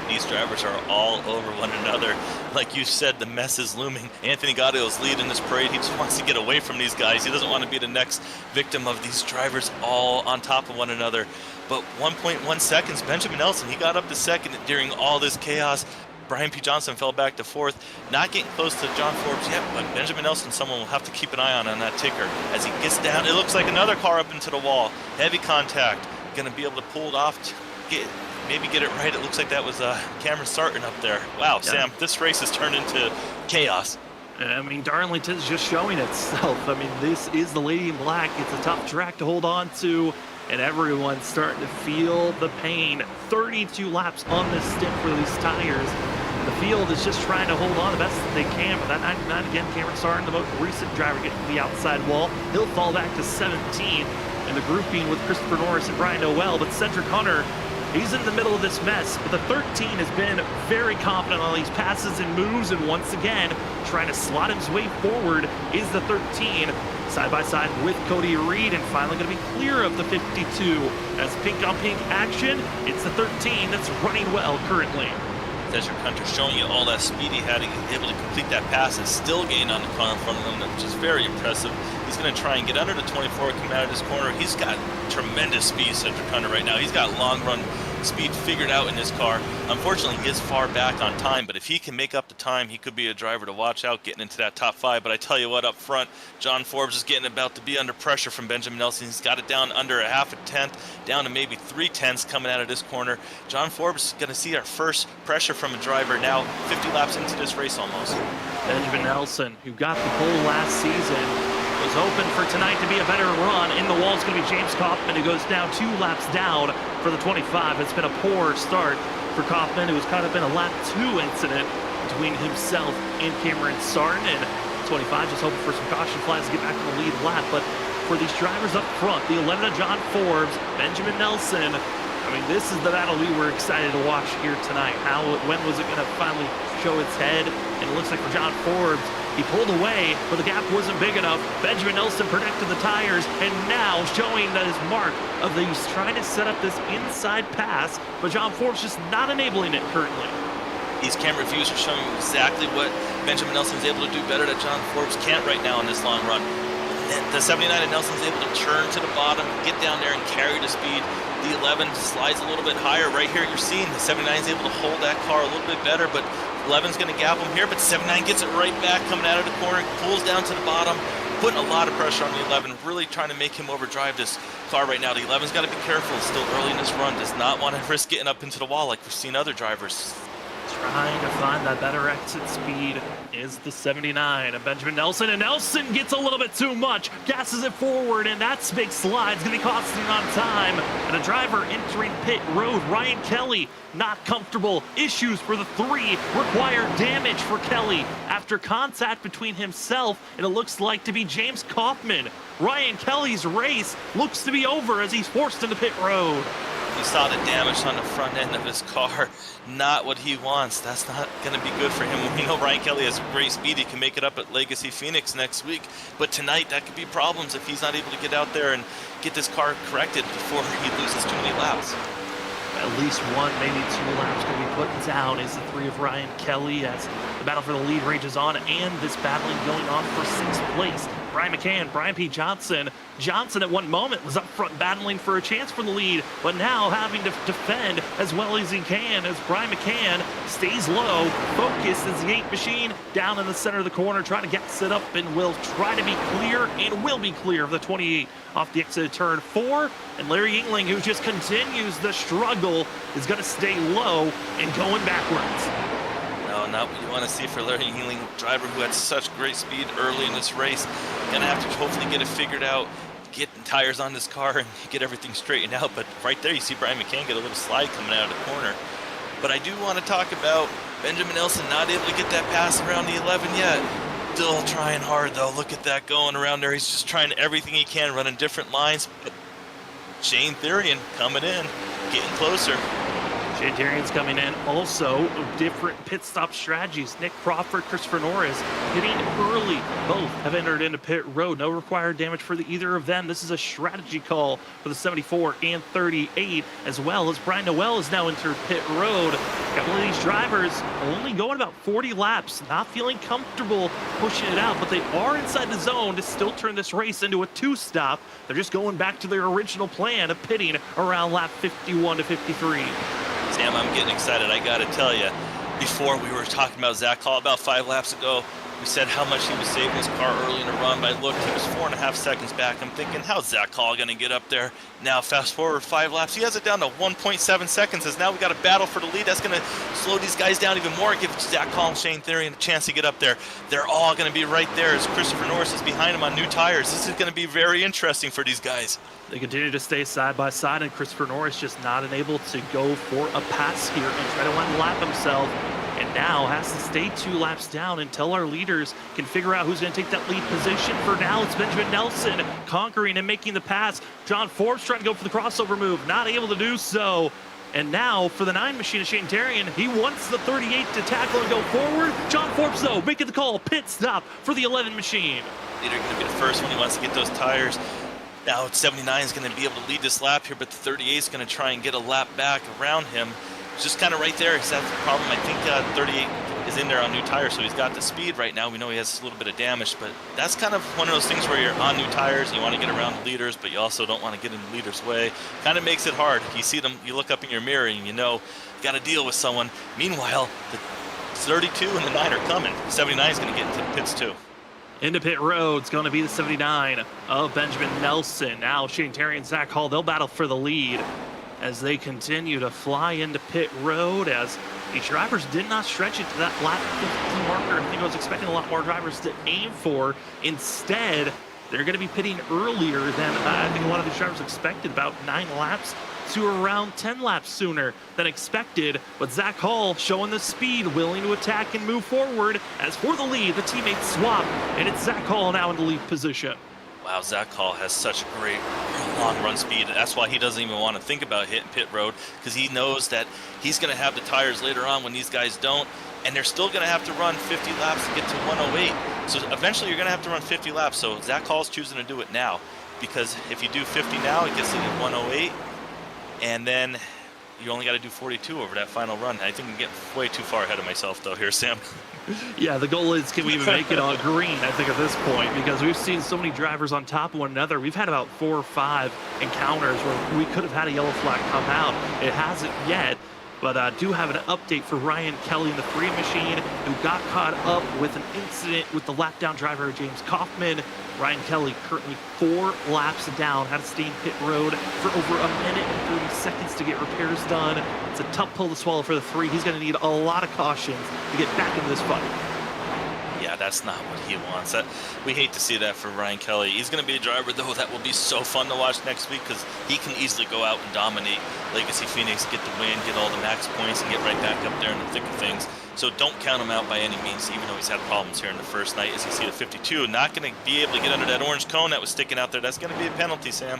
These drivers are all over one another. Like you said, the mess is looming. Anthony Gaudio's leading this parade. He just wants to get away from these guys. He doesn't want to be the next victim of these drivers all on top of one another. But 1.1 seconds, Benjamin Nelson, he got up to second during all this chaos. Brian P. Johnson fell back to fourth, not getting close to John Forbes yet, but Benjamin Nelson, someone will have to keep an eye on that ticker. As he gets down, it looks like another car up into the wall. Heavy contact, gonna be able to pull it off, maybe get it right. It looks like that was Cameron Sarton up there. Wow, yeah. Sam, this race has turned into chaos. I mean, Darlington's just showing itself. I mean, this is the Lady in Black. It's a tough track to hold on to, and everyone's starting to feel the pain. 32 laps on this stint for these tires. The field is just trying to hold on the best that they can, but that 99 again, Cameron Sarton, the most recent driver, getting to the outside wall. He'll fall back to 17 in the grouping with Christopher Norris and Brian Noel, but Cedric Hunter, he's in the middle of this mess, but the 13 has been very confident on these passes and moves, and once again, trying to slot his way forward is the 13, side by side with Cody Reed, and finally going to be clear of the 52. As pink on pink action, it's the 13 that's running well currently. Cedric Hunter showing you all that speed he had, able to complete that pass and still gain on the car in front of him, which is very impressive. He's going to try and get under the 24 coming out of this corner. He's got tremendous speed, Cedric Hunter, right now. He's got long run speed figured out in this car. Unfortunately, he is far back on time, but if he can make up the time, he could be a driver to watch out getting into that top 5. But I tell you what, up front, John Forbes is getting about to be under pressure from Benjamin Nelson. He's got it down under a half a tenth, down to maybe 3/10 coming out of this corner. John Forbes is going to see our first pressure from a driver now 50 laps into this race almost. Benjamin Nelson, who got the pole last season, was hoping for tonight to be a better run. In the wall is going to be James Kaufman, who goes now 2 laps down for the 25. It's been a poor start for Kaufman, who was caught up in a lap 2 incident between himself and Cameron Sarton. And 25 just hoping for some caution flags to get back on the lead lap. But for these drivers up front, the 11 of John Forbes, Benjamin Nelson, I mean, this is the battle we were excited to watch here tonight. When was it going to finally show its head? And it looks like for John Forbes, he pulled away, but the gap wasn't big enough. Benjamin Nelson protected the tires, and now showing that his mark of he's trying to set up this inside pass, but John Forbes just not enabling it currently. These camera views are showing exactly what Benjamin Nelson is able to do better that John Forbes can't right now in this long run. The 79 of Nelson's able to turn to the bottom, get down there and carry the speed. The 11 slides a little bit higher. Right here you're seeing the 79 is able to hold that car a little bit better, but 11's going to gap him here, but 79 gets it right back coming out of the corner, pulls down to the bottom, putting a lot of pressure on the 11, really trying to make him overdrive this car right now. The 11's got to be careful. It's still early in this run. Does not want to risk getting up into the wall like we've seen other drivers. Trying to find that better exit speed is the 79 of Benjamin Nelson, and Nelson gets a little bit too much, gasses it forward, and that big slide's going to be costing on time. And a driver entering pit road, Ryan Kelly, not comfortable. Issues for the 3, require damage for Kelly after contact between himself and it looks like to be James Kaufman. Ryan Kelly's race looks to be over as he's forced into pit road. You saw the damage on the front end of his car. Not what he wants. That's not going to be good for him. We know Ryan Kelly has great speed. He can make it up at Legacy Phoenix next week. But tonight, that could be problems if he's not able to get out there and get this car corrected before he loses too many laps. At least 1, maybe 2 laps going to be put down is the 3 of Ryan Kelly as the battle for the lead rages on, and this battling going on for 6th place. Brian McCann, Brian P. Johnson. Johnson at one moment was up front battling for a chance for the lead, but now having to defend as well as he can as Brian McCann stays low, focuses the 8 machine down in the center of the corner, trying to get set up and will try to be clear and will be clear of the 28 off the exit of turn 4. And Larry Yingling, who just continues the struggle, is going to stay low and going backwards. No, not what you want to see for Larry Yingling, driver who had such great speed early in this race. Gonna have to hopefully get it figured out, get tires on this car and get everything straightened out. But right there you see Brian McCann get a little slide coming out of the corner. But I do want to talk about Benjamin Nelson not able to get that pass around the 11 yet. Still trying hard though. Look at that going around there. He's just trying everything he can, running different lines. But Shane Therian coming in, getting closer. Shantarian's coming in. Also, different pit stop strategies. Nick Crawford, Christopher Norris hitting early. Both have entered into pit road. No required damage for either of them. This is a strategy call for the 74 and 38, as well as Brian Noel has now entered pit road. A couple of these drivers only going about 40 laps, not feeling comfortable pushing it out, but they are inside the zone to still turn this race into a two-stop. They're just going back to their original plan of pitting around lap 51 to 53. Sam, I'm getting excited. I got to tell you, before we were talking about Zach Hall about 5 laps ago, we said how much he was saving his car early in the run, but I looked, he was 4.5 seconds back. I'm thinking, how's Zach Hall going to get up there? Now, fast forward 5 laps, he has it down to 1.7 seconds, as now we got a battle for the lead. That's going to slow these guys down even more, give Zach Hall and Shane Therian a chance to get up there. They're all going to be right there as Christopher Norris is behind him on new tires. This is going to be very interesting for these guys. They continue to stay side by side, and Christopher Norris just not unable to go for a pass here and try to unlap himself. And now has to stay 2 laps down until our leaders can figure out who's going to take that lead position. For now, it's Benjamin Nelson conquering and making the pass. John Forbes trying to go for the crossover move, not able to do so. And now for the 9 machine of Shane Therian, he wants the 38 to tackle and go forward. John Forbes, though, making the call, pit stop for the 11 machine. Leader going to be the first one. He wants to get those tires. Now 79 is going to be able to lead this lap here, but the 38 is going to try and get a lap back around him. It's just kind of right there, because that's the problem. I think 38 is in there on new tires, so he's got the speed right now. We know he has a little bit of damage, but that's kind of one of those things where you're on new tires and you want to get around the leaders, but you also don't want to get in the leaders' way. Kind of makes it hard. You see them, you look up in your mirror and you know you got to deal with someone. Meanwhile, the 32 and the 9 are coming. 79 is going to get into the pits too. Into pit road, it's going to be the 79 of Benjamin Nelson. Now Shane Therian and Zach Hall, they'll battle for the lead as they continue to fly into pit road, as the drivers did not stretch it to that lap 15 marker. I think I was expecting a lot more drivers to aim for. Instead, they're going to be pitting earlier than I think a lot of these drivers expected, about 9 laps to around 10 laps sooner than expected. But Zach Hall showing the speed, willing to attack and move forward. As for the lead, the teammates swap, and it's Zach Hall now in the lead position. Wow, Zach Hall has such great long run speed. That's why he doesn't even want to think about hitting pit road, because he knows that he's going to have the tires later on when these guys don't, and they're still going to have to run 50 laps to get to 108. So eventually you're going to have to run 50 laps. So Zach Hall's choosing to do it now, because if you do 50 now, it gets to 108, and then you only got to do 42 over that final run. I think I'm getting way too far ahead of myself though here, Sam. Yeah, the goal is, can we even make it on green, I think, at this point, because we've seen so many drivers on top of one another. We've had about 4 or 5 encounters where we could have had a yellow flag come out. It hasn't yet, but I do have an update for Ryan Kelly in the 3 machine, who got caught up with an incident with the lap down driver, James Kaufman. Ryan Kelly currently 4 laps down, had to stay in pit road for over a minute and 30 seconds to get repairs done. It's a tough pill to swallow for the 3. He's going to need a lot of cautions to get back into this fight. Yeah, that's not what he wants. We hate to see that for Ryan Kelly. He's going to be a driver, though, that will be so fun to watch next week, because he can easily go out and dominate Legacy Phoenix, get the win, get all the max points, and get right back up there in the thick of things. So don't count him out by any means, even though he's had problems here in the first night. As you see, the 52 not going to be able to get under that orange cone that was sticking out there. That's going to be a penalty, Sam.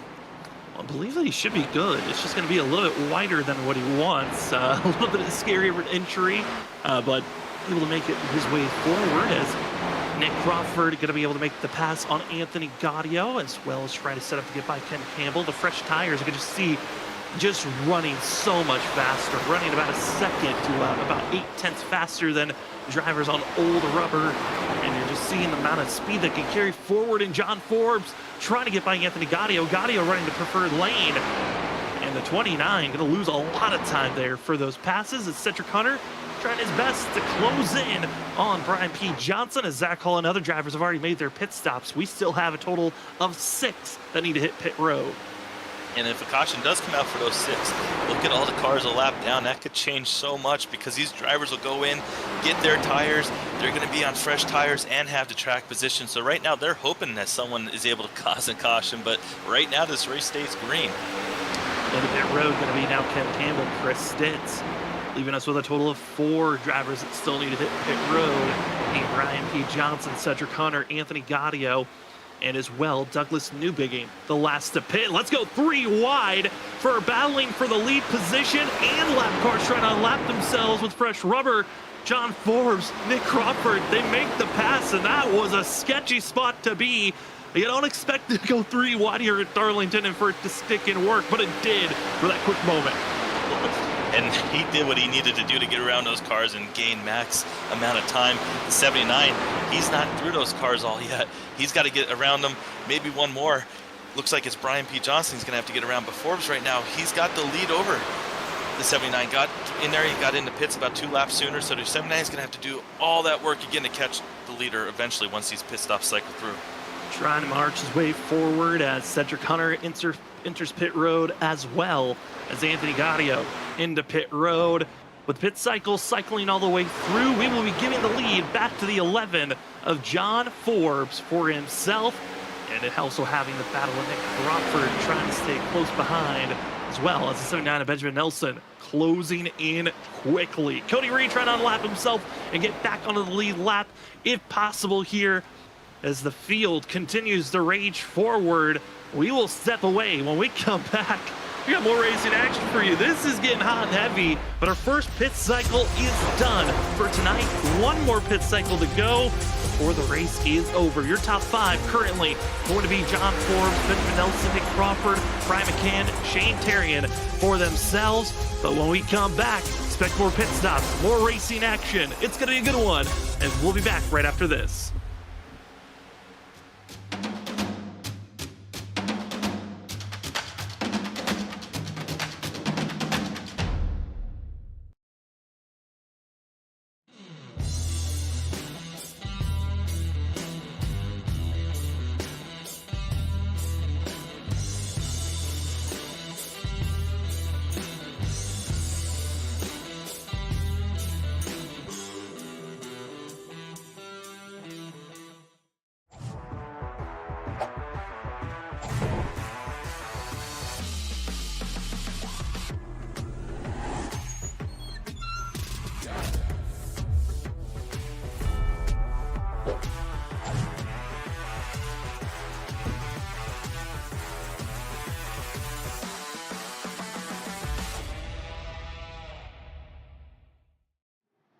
I believe that he should be good. It's just going to be a little bit wider than what he wants. A little bit of a scary entry, but able to make it his way forward, as Nick Crawford going to be able to make the pass on Anthony Gaudio, as well as trying to set up to get by Ken Campbell. The fresh tires, you can just see just running so much faster, running about a second to about 0.8 faster than drivers on old rubber. And you're just seeing the amount of speed that can carry forward. And John Forbes trying to get by Anthony Gaudio. Gaudio running the preferred lane. And the 29 going to lose a lot of time there for those passes. It's Cedric Hunter trying his best to close in on Brian P. Johnson, as Zach Hall and other drivers have already made their pit stops. We still have a total of 6 that need to hit pit road. And if a caution does come out for those 6, look at all the cars a lap down. That could change so much, because these drivers will go in, get their tires. They're going to be on fresh tires and have the track position. So right now they're hoping that someone is able to cause a caution, but right now this race stays green. Into pit road going to be now Ken Campbell, Chris Stitz, leaving us with a total of 4 drivers that still need to hit pit road. Brian P. Johnson, Cedric Hunter, Anthony Gaudio. and as well Douglas Newbigging, the last to pit. Let's go 3 wide for battling for the lead position, and lap cars trying to lap themselves with fresh rubber. John Forbes, Nick Crawford, they make the pass, and that was a sketchy spot to be. You don't expect to go 3 wide here at Darlington and for it to stick and work, but it did for that quick moment. And he did what he needed to do to get around those cars and gain max amount of time. The 79, he's not through those cars all yet. He's got to get around them, maybe one more. Looks like it's Brian P. Johnson he's going to have to get around. But Forbes right now, he's got the lead over the 79. Got in there, he got into pits about 2 laps sooner. So the 79 is going to have to do all that work again to catch the leader eventually once these pit stops cycle through. Trying to march his way forward as Cedric Hunter enters pit road, as well as Anthony Gaudio into pit road. With pit cycle cycling all the way through, we will be giving the lead back to the 11 of John Forbes for himself. And also having the battle of Nick Crawford trying to stay close behind, as well as the 79 of Benjamin Nelson closing in quickly. Cody Reed trying to unlap himself and get back onto the lead lap if possible here. As the field continues to rage forward, we will step away. When we come back, we got more racing action for you. This is getting hot and heavy, but our first pit cycle is done for tonight. One more pit cycle to go before the race is over. Your top 5 currently going to be John Forbes, Benjamin Nelson, Nick Crawford, Brian McCann, Shane Terrian for themselves. But when we come back, expect more pit stops, more racing action. It's going to be a good one, and we'll be back right after this.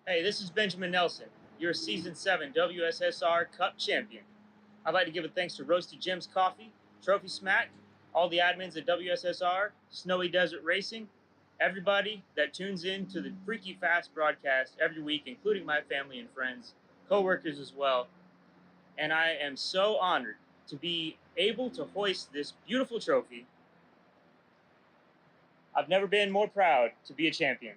Hey, this is Benjamin Nelson, your Season 7 WSSR Cup champion. I'd like to give a thanks to Roasted Jim's Coffee, Trophy Smack, all the admins at WSSR, Snowy Desert Racing, everybody that tunes in to the Freaky Fast broadcast every week, including my family and friends, co-workers as well. And I am so honored to be able to hoist this beautiful trophy. I've never been more proud to be a champion.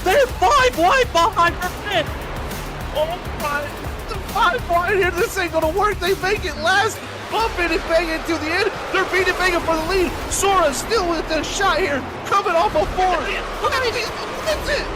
They're 5 wide behind her pit. Oh my, the 5 wide here, this ain't gonna work. They make it last, bumping and banging to the end. They're beating banging for the lead. Sora still with the shot here, coming off a 4. That's it.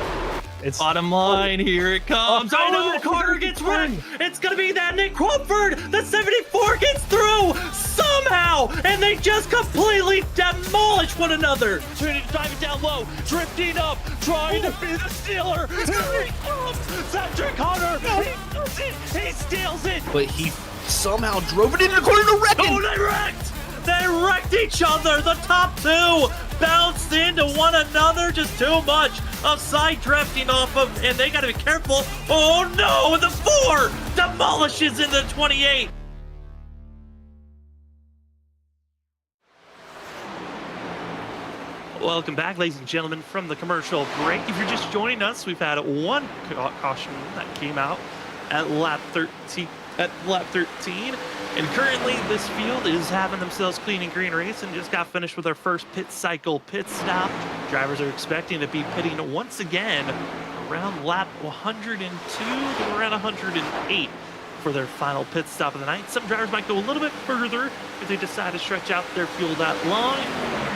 It's bottom line, here it comes. I know Carter gets wrecked. It's gonna be that Nick Crawford. The 74 gets through somehow, and they just completely demolish one another. Trinity diving down low, drifting up, trying to be the stealer. Here he comes, Cedric Hunter. He does it. He steals it. But he somehow drove it into the corner to wreck it. Oh, they wrecked. They wrecked each other. The top two bounced into one another. Just too much of side drifting off of, and they got to be careful. Oh no, the 4 demolishes into 28. Welcome back, ladies and gentlemen, from the commercial break. If you're just joining us, we've had one caution that came out at lap 13. And currently, this field is having themselves clean and green race and just got finished with our first pit cycle pit stop. Drivers are expecting to be pitting once again around lap 102 to around 108 for their final pit stop of the night. Some drivers might go a little bit further if they decide to stretch out their fuel that long.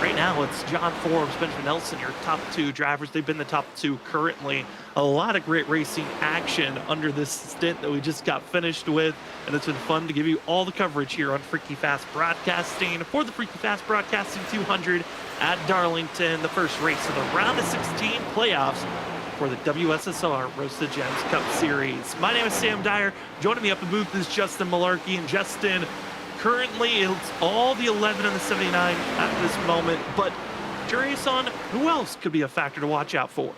Right now, it's John Forbes, Benjamin Nelson, your top two drivers. They've been the top two currently. A lot of great racing action under this stint that we just got finished with, and it's been fun to give you all the coverage here on Freaky Fast Broadcasting for the Freaky Fast Broadcasting 200 at Darlington, the first race of the round of 16 playoffs for the WSSR Roasted Gems Cup Series. My name is Sam Dyer. Joining me up in booth is Justin Malarkey. And Justin, currently it's all the 11 and the 79 at this moment, but curious on who else could be a factor to watch out for.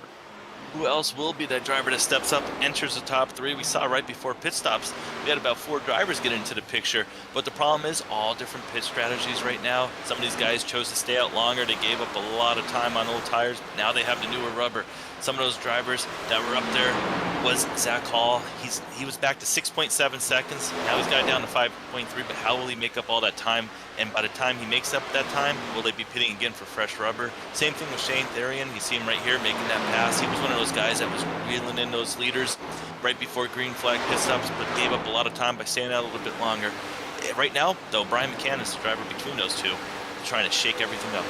Who else will be that driver that steps up, enters the top 3? We saw right before pit stops, we had about 4 drivers get into the picture. But the problem is all different pit strategies right now. Some of these guys chose to stay out longer. They gave up a lot of time on old tires. Now they have the newer rubber. Some of those drivers that were up there was Zach Hall. He was back to 6.7 seconds. Now he's got it down to 5.3, but how will he make up all that time? And by the time he makes up that time, will they be pitting again for fresh rubber? Same thing with Shane Therian. You see him right here making that pass. He was one of those guys that was reeling in those leaders right before green flag pit stops, but gave up a lot of time by staying out a little bit longer. Right now, though, Brian McCann is the driver between those two, trying to shake everything up.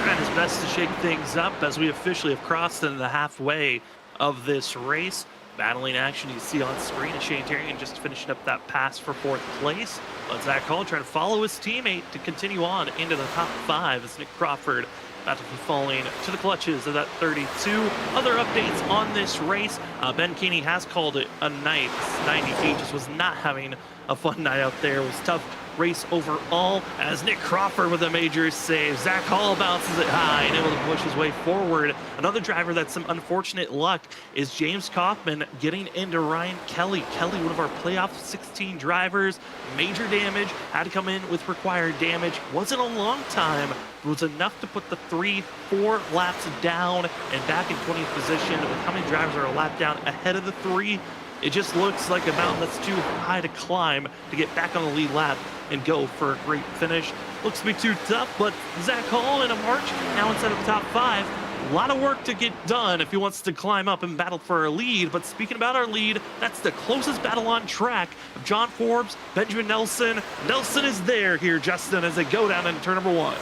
Trying his best to shake things up as we officially have crossed into the halfway of this race. Battling action you see on screen is Shane Therian just finishing up that pass for 4th place. But Zach Hall trying to follow his teammate to continue on into the top 5 as Nick Crawford about to be falling to the clutches of that 32. Other updates on this race. Ben Keeney has called it a night. 90 just was not having a fun night out there. It was tough race overall as Nick Crawford with a major save. Zach Hall bounces it high and able to push his way forward. Another driver that's some unfortunate luck is James Kaufman getting into Ryan Kelly. Kelly, one of our playoff 16 drivers, major damage, had to come in with required damage. Wasn't a long time, but was enough to put the 3-4 laps down and back in 20th position. With how many drivers are a lap down ahead of the 3, it just looks like a mountain that's too high to climb to get back on the lead lap and go for a great finish. Looks to be too tough, but Zach Hall in a march now inside of the top 5. A lot of work to get done if he wants to climb up and battle for our lead. But speaking about our lead, that's the closest battle on track of John Forbes, Benjamin Nelson. Nelson is there here, Justin, as they go down into turn number 1.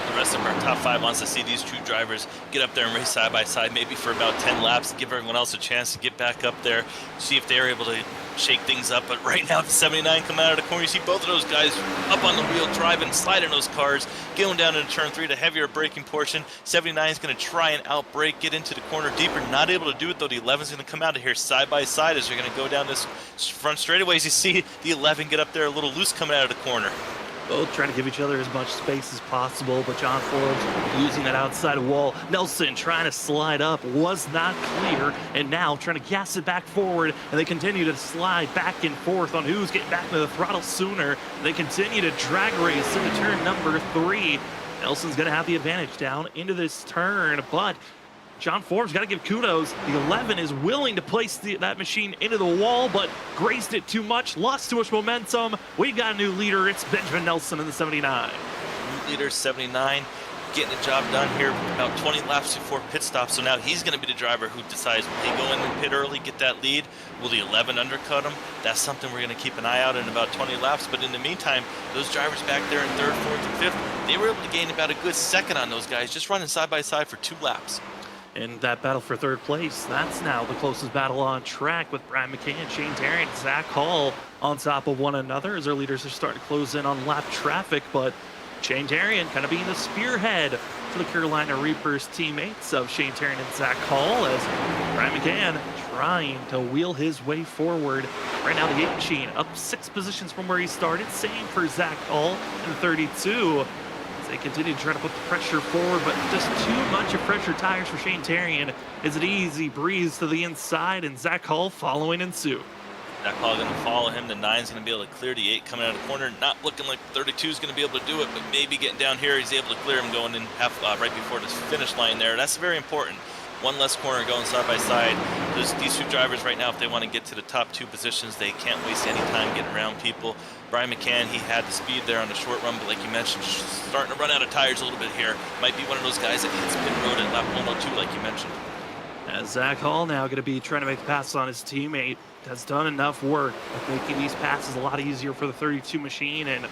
The rest of our top 5 wants to see these two drivers get up there and race side by side, maybe for about 10 laps, give everyone else a chance to get back up there, see if they're able to shake things up. But right now, the 79 coming out of the corner, you see both of those guys up on the wheel, driving, sliding those cars, going down into turn 3, the heavier braking portion. 79 is going to try and outbrake, get into the corner deeper, not able to do it though. The 11 is going to come out of here side by side as they're going to go down this front straightaways. You see the 11 get up there a little loose coming out of the corner. Both trying to give each other as much space as possible, but John Forbes using that outside wall. Nelson trying to slide up, was not clear, and now trying to gas it back forward, and they continue to slide back and forth on who's getting back to the throttle sooner. They continue to drag race into turn number 3. Nelson's going to have the advantage down into this turn, but John Forbes got to give kudos. The 11 is willing to place that machine into the wall, but grazed it too much, lost too much momentum. We've got a new leader. It's Benjamin Nelson in the 79. New leader, 79, getting the job done here about 20 laps before pit stop. So now he's going to be the driver who decides, will he go in and pit early, get that lead? Will the 11 undercut him? That's something we're going to keep an eye out in about 20 laps. But in the meantime, those drivers back there in 3rd, 4th, and 5th, they were able to gain about a good second on those guys, just running side by side for 2 laps. In that battle for 3rd place, that's now the closest battle on track with Brian McCann, Shane Therian, Zach Hall on top of one another as our leaders are starting to close in on lap traffic. But Shane Therian kind of being the spearhead for the Carolina Reapers teammates of Shane Tarrant and Zach Hall, as Ryan McCann trying to wheel his way forward. Right now, the 8 machine up 6 positions from where he started. Same for Zach Hall in 32. As they continue to try to put the pressure forward, but just too much of pressure tires for Shane Tarrant. It's an easy breeze to the inside, and Zach Hall following in suit. Zach Hall going to follow him. The 9's going to be able to clear the 8 coming out of the corner. Not looking like 32 is going to be able to do it, but maybe getting down here, he's able to clear him going in right before the finish line there. That's very important. One less corner going side by side. These 2 drivers right now, if they want to get to the top 2 positions, they can't waste any time getting around people. Brian McCann, he had the speed there on the short run, but like you mentioned, starting to run out of tires a little bit here. Might be one of those guys that hits pit road at lap 102, like you mentioned. As Zach Hall now going to be trying to make the passes on his teammate. Has done enough work of making these passes a lot easier for the 32 machine, and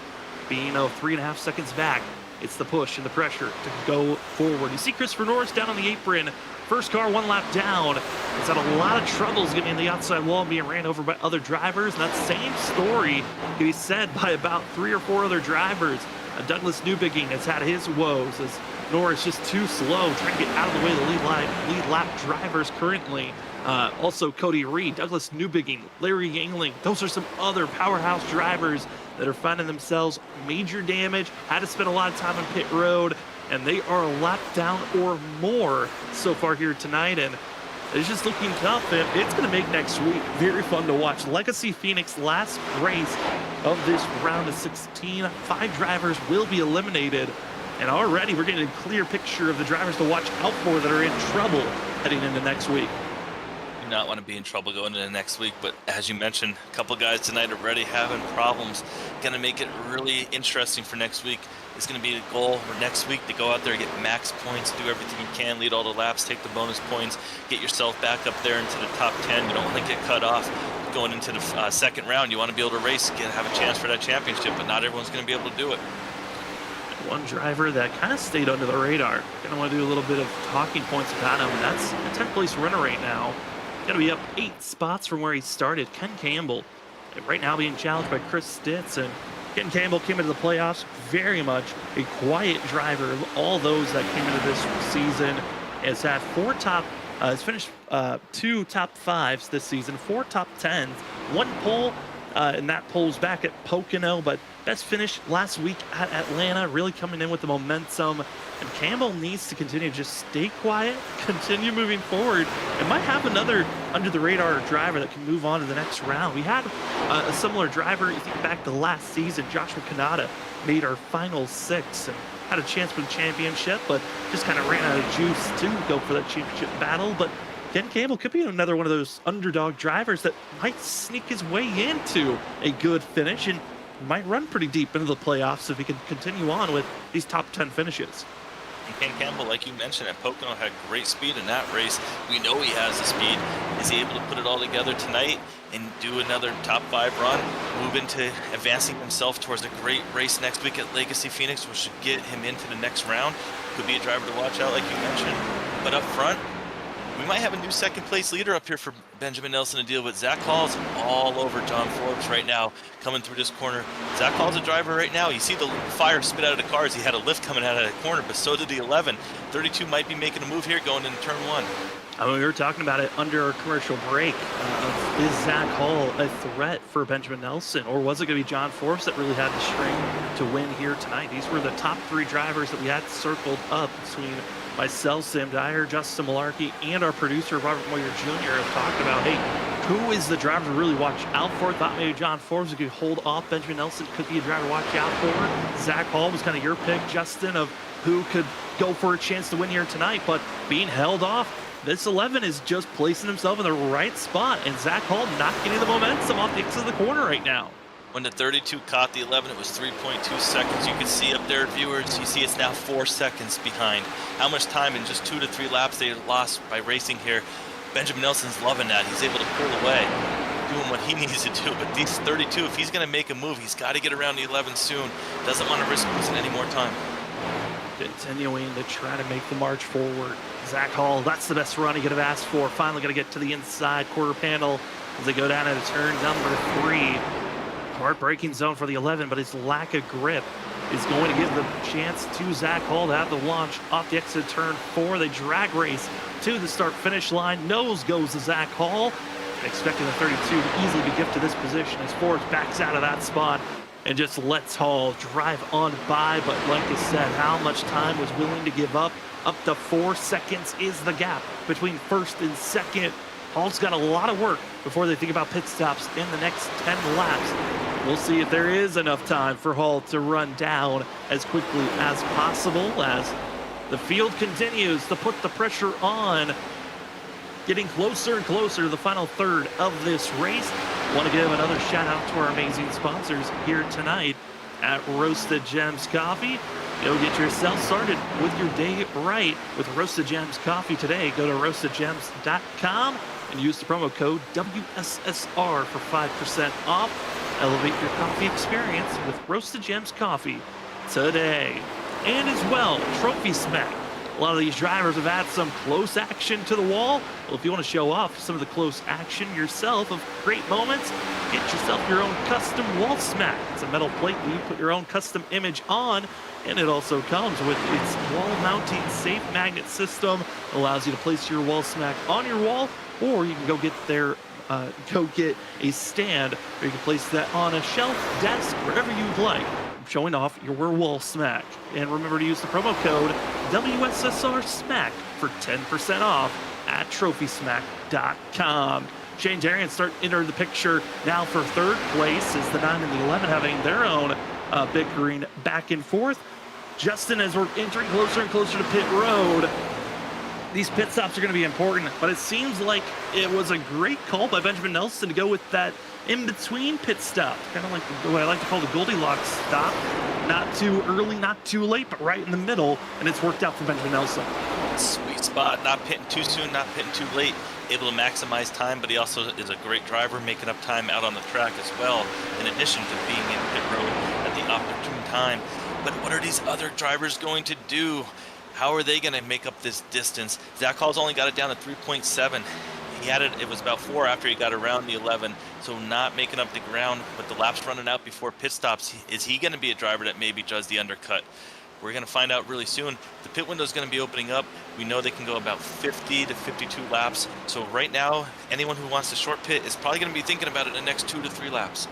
being 3.5 seconds back, it's the push and the pressure to go forward. You see Christopher Norris down on the apron. First car 1 lap down. He's had a lot of troubles getting in the outside wall and being ran over by other drivers. And that same story can be said by about 3 or 4 other drivers. Douglas Newbigging has had his woes as Norris just too slow, trying to get out of the way of the lead lap drivers currently. Also Cody Reed, Douglas Newbigging, Larry Yangling. Those are some other powerhouse drivers that are finding themselves major damage, had to spend a lot of time on pit road, and they are a lap down or more so far here tonight, and it's just looking tough, and it's going to make next week very fun to watch. Legacy Phoenix, last race of this round of 16. 5 drivers will be eliminated, and already we're getting a clear picture of the drivers to watch out for that are in trouble heading into next week. Do not want to be in trouble going into next week, but as you mentioned, a couple guys tonight already having problems. Going to make it really interesting for next week. It's going to be a goal for next week to go out there, get max points, do everything you can, lead all the laps, take the bonus points, get yourself back up there into the top 10. You don't want to get cut off going into the second round. You want to be able to race, have a chance for that championship, but not everyone's going to be able to do it. One driver that kind of stayed under the radar. Gonna want to do a little bit of talking points about him, and that's a 10th place runner right now. Gonna be up 8 spots from where he started, Ken Campbell. And right now being challenged by Chris Stitz, and Ken Campbell came into the playoffs very much a quiet driver. Of all those that came into this season, has had 4 top, has finished 2 top 5s this season, 4 top 10s, 1 pole, and that pulls back at Pocono, but best finish last week at Atlanta, really coming in with the momentum. And Campbell needs to continue to just stay quiet, continue moving forward, and might have another under-the-radar driver that can move on to the next round. We had a similar driver, you think back to last season, Joshua Kanata made our final 6 and had a chance for the championship, but just kind of ran out of juice to go for that championship battle. But Ken Campbell could be another one of those underdog drivers that might sneak his way into a good finish and might run pretty deep into the playoffs if he can continue on with these top 10 finishes. And Ken Campbell, like you mentioned, at Pocono had great speed in that race. We know he has the speed. Is he able to put it all together tonight and do another top 5 run, move into advancing himself towards a great race next week at Legacy Phoenix, which should get him into the next round? Could be a driver to watch out, like you mentioned. But up front, we might have a new 2nd place leader up here for Benjamin Nelson to deal with. Zach Hall's all over John Forbes right now, coming through this corner. Zach Hall's a driver right now. You see the fire spit out of the cars. He had a lift coming out of the corner, but so did the 11. 32 might be making a move here going into turn 1. I mean, we were talking about it under our commercial break. Is Zach Hall a threat for Benjamin Nelson, or was it going to be John Forbes that really had the string to win here tonight? These were the top 3 drivers that we had circled up between myself, Sam Dyer, Justin Malarkey, and our producer, Robert Moyer Jr. have talked about, hey, who is the driver to really watch out for? Thought maybe John Forbes could hold off Benjamin Nelson, could be a driver to watch out for. Zach Hall was kind of your pick, Justin, of who could go for a chance to win here tonight, but being held off, this 11 is just placing himself in the right spot, and Zach Hall not getting the momentum off the exit of the corner right now. When the 32 caught the 11, it was 3.2 seconds. You can see up there, viewers, you see it's now 4 seconds behind. How much time in just 2 to 3 laps they lost by racing here. Benjamin Nelson's loving that. He's able to pull away, doing what he needs to do. But these 32, if he's going to make a move, he's got to get around the 11 soon. Doesn't want to risk losing any more time. Continuing to try to make the march forward. Zach Hall, that's the best run he could have asked for. Finally going to get to the inside quarter panel as they go down into turn number 3. Heartbreaking zone for the 11, but his lack of grip is going to give the chance to Zach Hall to have the launch off the exit turn 4. They drag race to the start-finish line. Nose goes to Zach Hall. Expecting the 32 to easily be gifted this position as Forrest backs out of that spot and just lets Hall drive on by. But like I said, how much time was willing to give up? Up to 4 seconds is the gap between first and second. Hall's got a lot of work before they think about pit stops in the next 10 laps. We'll see if there is enough time for Hall to run down as quickly as possible as the field continues to put the pressure on. Getting closer and closer to the final third of this race. Want to give another shout out to our amazing sponsors here tonight at Roasted Gems Coffee. Go get yourself started with your day right with Roasted Gems Coffee today. Go to roastedgems.com and use the promo code WSSR for 5% off. Elevate your coffee experience with Roasted Gems Coffee today. And as well, Trophy Smack. A lot of these drivers have had some close action to the wall. Well, if you want to show off some of the close action yourself of great moments, get yourself your own custom wall smack. It's a metal plate that you put your own custom image on, and it also comes with its wall mounting safe magnet system. It allows you to place your wall smack on your wall, or you can go get a stand, or you can place that on a shelf, desk, wherever you'd like, showing off your wall smack. And remember to use the promo code WSSR SMACK for 10% off at trophysmack.com. Shane Darian enter the picture now for third place as the 9 and the 11 having their own bickering back and forth. Justin, as we're entering closer and closer to pit road, these pit stops are going to be important, but it seems like it was a great call by Benjamin Nelson to go with that in-between pit stop, kind of like what I like to call the Goldilocks stop. Not too early, not too late, but right in the middle, and it's worked out for Benjamin Nelson. Sweet spot, not pitting too soon, not pitting too late, able to maximize time, but he also is a great driver, making up time out on the track as well, in addition to being in pit road at the opportune time. But what are these other drivers going to do? How are they going to make up this distance? Zach Hall's only got it down to 3.7. He had it was about 4 after he got around the 11, so not making up the ground, but the laps running out before pit stops. Is he going to be a driver that maybe does the undercut? We're going to find out really soon. The pit window is going to be opening up. We know they can go about 50 to 52 laps. So right now, anyone who wants to short pit is probably going to be thinking about it in the next 2 to 3 laps.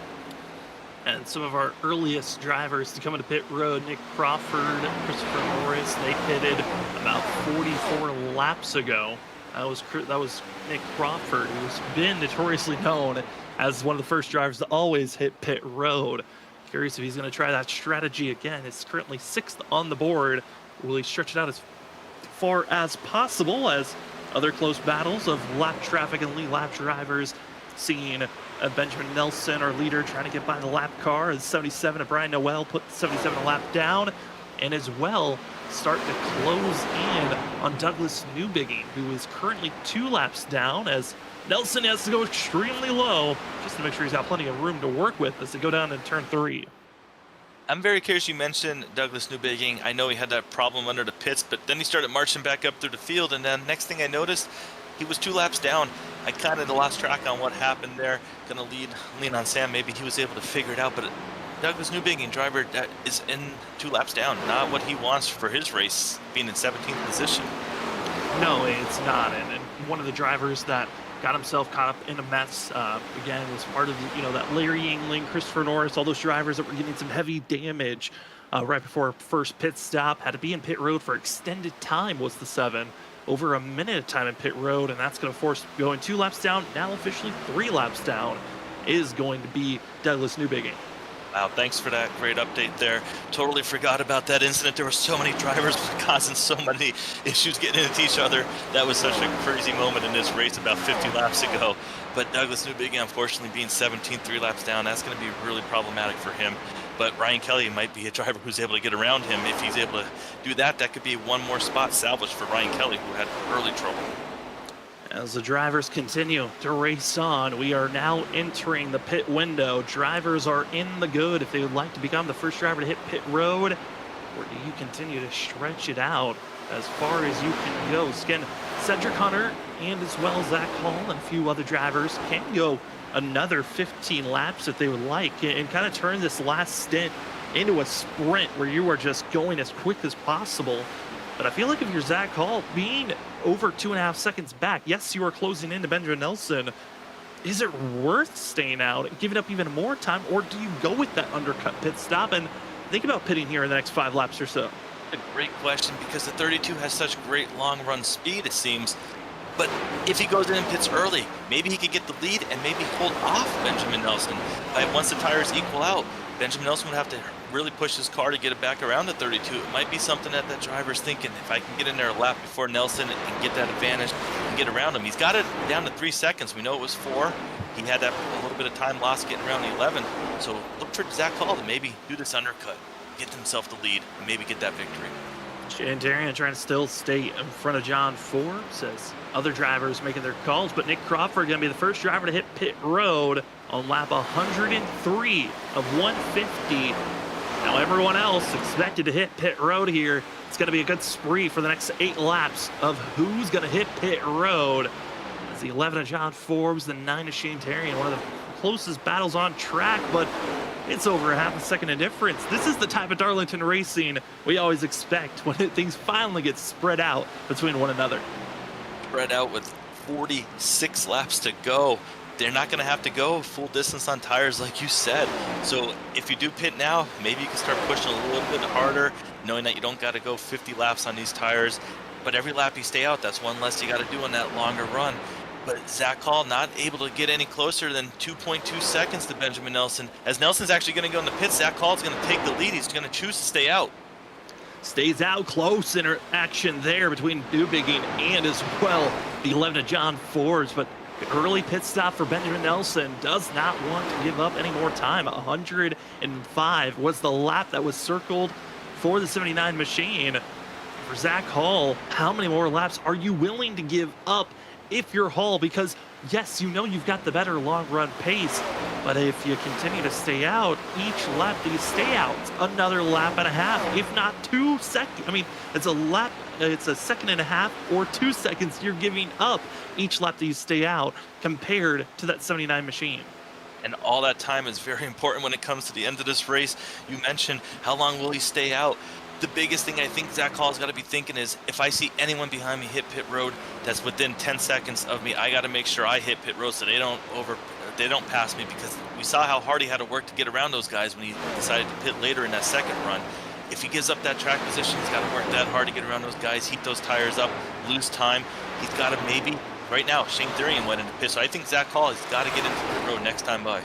And some of our earliest drivers to come into pit road, Nick Crawford, Christopher Norris, they pitted about 44 laps ago. That was Nick Crawford, who's been notoriously known as one of the first drivers to always hit pit road. Curious if he's going to try that strategy again. It's currently 6th on the board. Will he stretch it out as far as possible, as other close battles of lap traffic and lead lap drivers, seeing Benjamin Nelson, our leader, trying to get by the lap car, as 77 of Brian Noel put 77 a lap down, and as well start to close in on Douglas Newbigging, who is currently 2 laps down, as Nelson has to go extremely low just to make sure he's got plenty of room to work with as they go down in turn 3. I'm very curious, you mentioned Douglas Newbigging. I know he had that problem under the pits, but then he started marching back up through the field, and then next thing I noticed, he was 2 laps down. I kind of lost track on what happened there. Gonna lean on Sam. Maybe he was able to figure it out, but Douglas Newbigging, driver that is in 2 laps down, not what he wants for his race, being in 17th position. No, it's not. And one of the drivers that got himself caught up in a mess, again, was part of that Larry Yingling, Christopher Norris, all those drivers that were getting some heavy damage right before first pit stop. Had to be in pit road for extended time, was the 7. Over a minute of time in pit road, and that's going to force going 2 laps down, now officially 3 laps down, is going to be Douglas Newbigging. Wow, thanks for that great update there. Totally forgot about that incident. There were so many drivers causing so many issues getting into each other. That was such a crazy moment in this race about 50 laps ago. But Douglas Newbigging, unfortunately, being 17th, 3 laps down, that's going to be really problematic for him. But Ryan Kelly might be a driver who's able to get around him. If he's able to do that, that could be one more spot salvaged for Ryan Kelly, who had early trouble. As the drivers continue to race on, we are now entering the pit window. Drivers are in the good if they would like to become the first driver to hit pit road, or do you continue to stretch it out as far as you can go? Again, Cedric Hunter and as well as Zach Hall and a few other drivers can go another 15 laps if they would like and kind of turn this last stint into a sprint where you are just going as quick as possible. But I feel like if you're Zach Hall, being over 2.5 seconds back, yes, you are closing into Benjamin Nelson. Is it worth staying out and giving up even more time, or do you go with that undercut pit stop and think about pitting here in the next 5 laps or so? A great question, because the 32 has such great long run speed, it seems. But if he goes in and pits early, maybe he could get the lead and maybe hold off Benjamin Nelson. Once the tires equal out, Benjamin Nelson would have to really push his car to get it back around the 32. It might be something that driver's thinking, if I can get in there a lap before Nelson and get that advantage and get around him. He's got it down to 3 seconds. We know it was 4. He had that a little bit of time lost getting around the 11. So look for Zach Hall to maybe do this undercut, get himself the lead, and maybe get that victory. Shantarian trying to still stay in front of John Forbes as other drivers making their calls, but Nick Crawford going to be the first driver to hit pit road on lap 103 of 150. Now everyone else expected to hit pit road here. It's going to be a good spree for the next 8 laps of who's going to hit pit road. It's the 11 of John Forbes, the 9 of Shantarian, one of the closest battles on track, but it's over half a second of difference. This is the type of Darlington racing we always expect when things finally get spread out between one another. Spread out with 46 laps to go. They're not going to have to go full distance on tires like you said. So if you do pit now, maybe you can start pushing a little bit harder, knowing that you don't got to go 50 laps on these tires. But every lap you stay out, that's one less you got to do on that longer run. But Zach Hall not able to get any closer than 2.2 seconds to Benjamin Nelson. As Nelson's actually going to go in the pit, Zach Hall's going to take the lead. He's going to choose to stay out. Stays out, close interaction there between Dubiging and as well the 11 of John Forbes. But the early pit stop for Benjamin Nelson does not want to give up any more time. 105 was the lap that was circled for the 79 machine. For Zach Hall, how many more laps are you willing to give up if you're Hall? Because yes, you know you've got the better long run pace, but if you continue to stay out, each lap that you stay out, another lap and a half, if not 2 seconds. I mean, it's a lap, it's a second and a half or 2 seconds you're giving up each lap that you stay out compared to that 79 machine. And all that time is very important when it comes to the end of this race. You mentioned how long will he stay out? The biggest thing I think Zach Hall's got to be thinking is, if I see anyone behind me hit pit road that's within 10 seconds of me, I got to make sure I hit pit road so they don't pass me, because we saw how hard he had to work to get around those guys when he decided to pit later in that second run. If he gives up that track position, he's got to work that hard to get around those guys, heat those tires up, lose time. He's got to maybe, right now, Shane Therian went into pit, so I think Zach Hall has got to get into pit road next time by.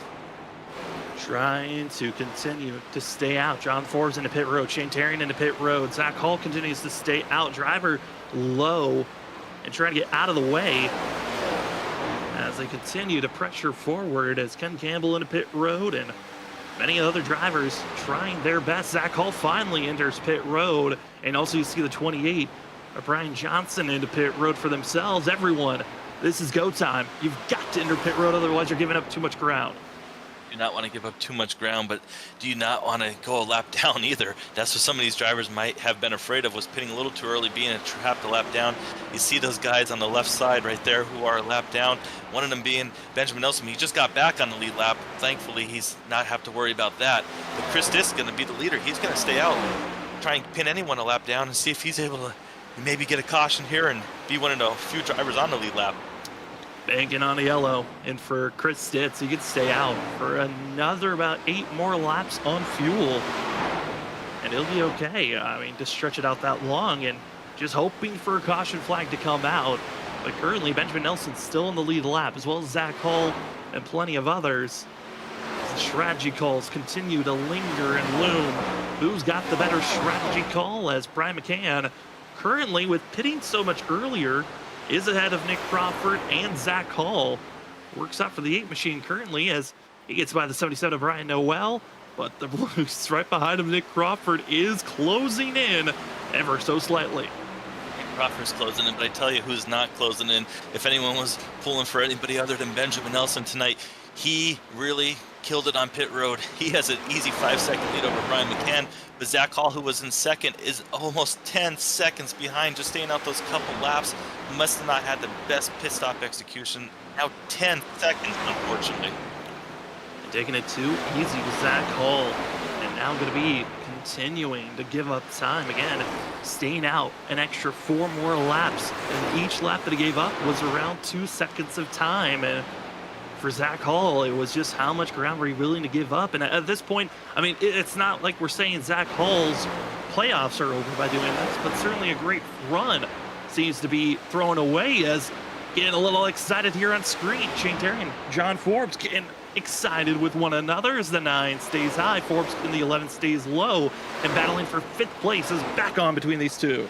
Trying to continue to stay out. John Forbes into pit road. Shantarian into pit road. Zach Hall continues to stay out. Driver low and trying to get out of the way as they continue to pressure forward as Ken Campbell into pit road and many other drivers trying their best. Zach Hall finally enters pit road, and also you see the 28 of Brian Johnson into pit road for themselves. Everyone, this is go time. You've got to enter pit road, otherwise you're giving up too much ground. Do not want to give up too much ground, but do you not want to go a lap down either? That's what some of these drivers might have been afraid of, was pitting a little too early, being trapped a lap down. You see those guys on the left side right there who are a lap down, one of them being Benjamin Nelson. He just got back on the lead lap. Thankfully, he's not have to worry about that. But Chris Diss is going to be the leader. He's going to stay out, try and pin anyone a lap down and see if he's able to maybe get a caution here and be one of the few drivers on the lead lap. Banking on the yellow, and for Chris Stitz, he could stay out for another about 8 more laps on fuel, and he'll be okay. I mean, to stretch it out that long and just hoping for a caution flag to come out. But currently, Benjamin Nelson's still in the lead lap, as well as Zach Hall and plenty of others. As the strategy calls continue to linger and loom. Who's got the better strategy call? As Brian McCann, currently with pitting so much earlier, is ahead of Nick Crawford and Zach Hall. Works out for the 8 machine currently as he gets by the 77 of Brian Noel, but the Blues right behind him, Nick Crawford, is closing in ever so slightly. Nick Crawford's closing in, but I tell you who's not closing in. If anyone was pulling for anybody other than Benjamin Nelson tonight, he really killed it on pit road. He has an easy 5-second lead over Brian McCann, but Zach Hall, who was in second, is almost 10 seconds behind, just staying out those couple laps. Must have not had the best pit stop execution. Now 10 seconds, unfortunately. And taking it too easy with Zach Hall. And now going to be continuing to give up time again, staying out an extra 4 more laps, and each lap that he gave up was around 2 seconds of time. And for Zach Hall, it was just how much ground were you willing to give up. And at this point, I mean, it's not like we're saying Zach Hall's playoffs are over by doing this, but certainly a great run seems to be thrown away as getting a little excited here on screen. Shane Terry and John Forbes getting excited with one another as the 9 stays high. Forbes in the 11 stays low, and battling for 5th place is back on between these two.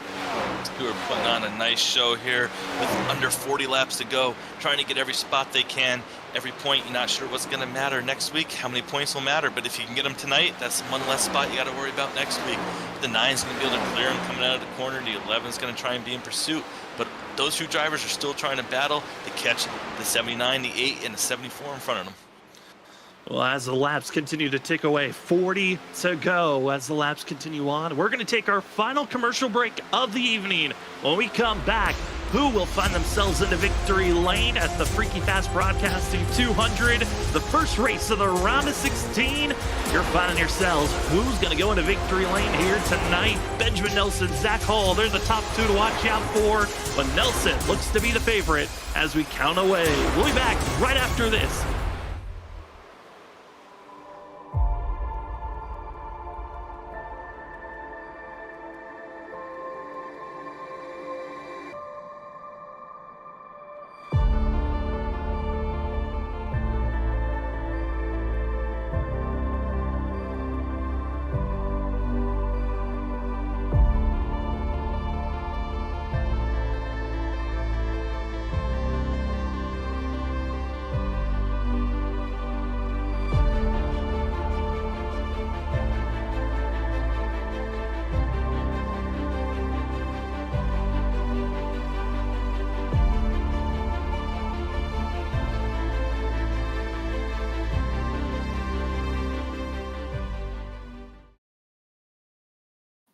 Who are putting on a nice show here with under 40 laps to go, trying to get every spot they can. Every point, you're not sure what's going to matter next week, how many points will matter, but if you can get them tonight, that's one less spot you got to worry about next week. The 9's going to be able to clear them coming out of the corner. The 11's going to try and be in pursuit, but those 2 drivers are still trying to battle to catch the 79, the 8, and the 74 in front of them. Well, as the laps continue to tick away, 40 to go as the laps continue on. We're going to take our final commercial break of the evening. When we come back, who will find themselves in the victory lane at the Freaky Fast Broadcasting 200, the first race of the round of 16? You're finding yourselves who's going to go into victory lane here tonight. Benjamin Nelson, Zach Hall, they're the top 2 to watch out for, but Nelson looks to be the favorite as we count away. We'll be back right after this.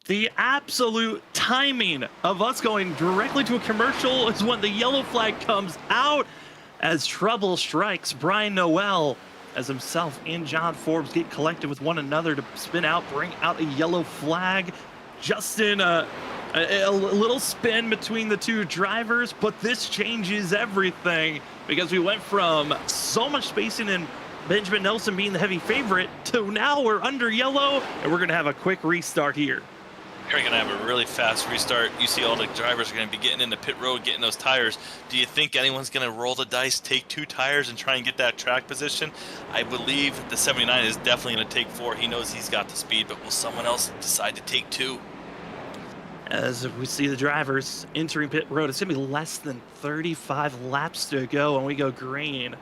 The absolute timing of us going directly to a commercial is when the yellow flag comes out as trouble strikes Brian Noel as himself and John Forbes get collected with one another to spin out, bring out a yellow flag. Justin, a little spin between the 2 drivers, but this changes everything because we went from so much spacing and Benjamin Nelson being the heavy favorite to now we're under yellow and we're going to have a quick restart here. You're going to have a really fast restart. You see all the drivers are going to be getting into pit road, getting those tires. Do you think anyone's going to roll the dice, take 2 tires, and try and get that track position? I believe the 79 is definitely going to take 4. He knows he's got the speed, but will someone else decide to take 2? As we see the drivers entering pit road, it's going to be less than 35 laps to go, and we go green.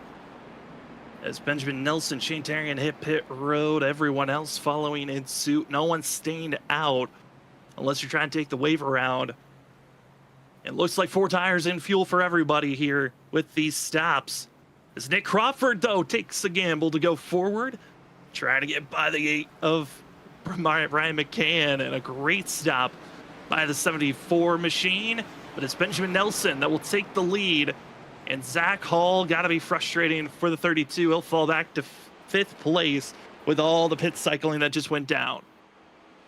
As Benjamin Nelson, Shane Tarian hit pit road, everyone else following in suit. No one's staying out unless you're trying to take the wave around. It looks like 4 tires in fuel for everybody here with these stops. As Nick Crawford, though, takes a gamble to go forward, trying to get by the 8 of Ryan McCann, and a great stop by the 74 machine. But it's Benjamin Nelson that will take the lead. And Zach Hall, got to be frustrating for the 32. He'll fall back to 5th place with all the pit cycling that just went down.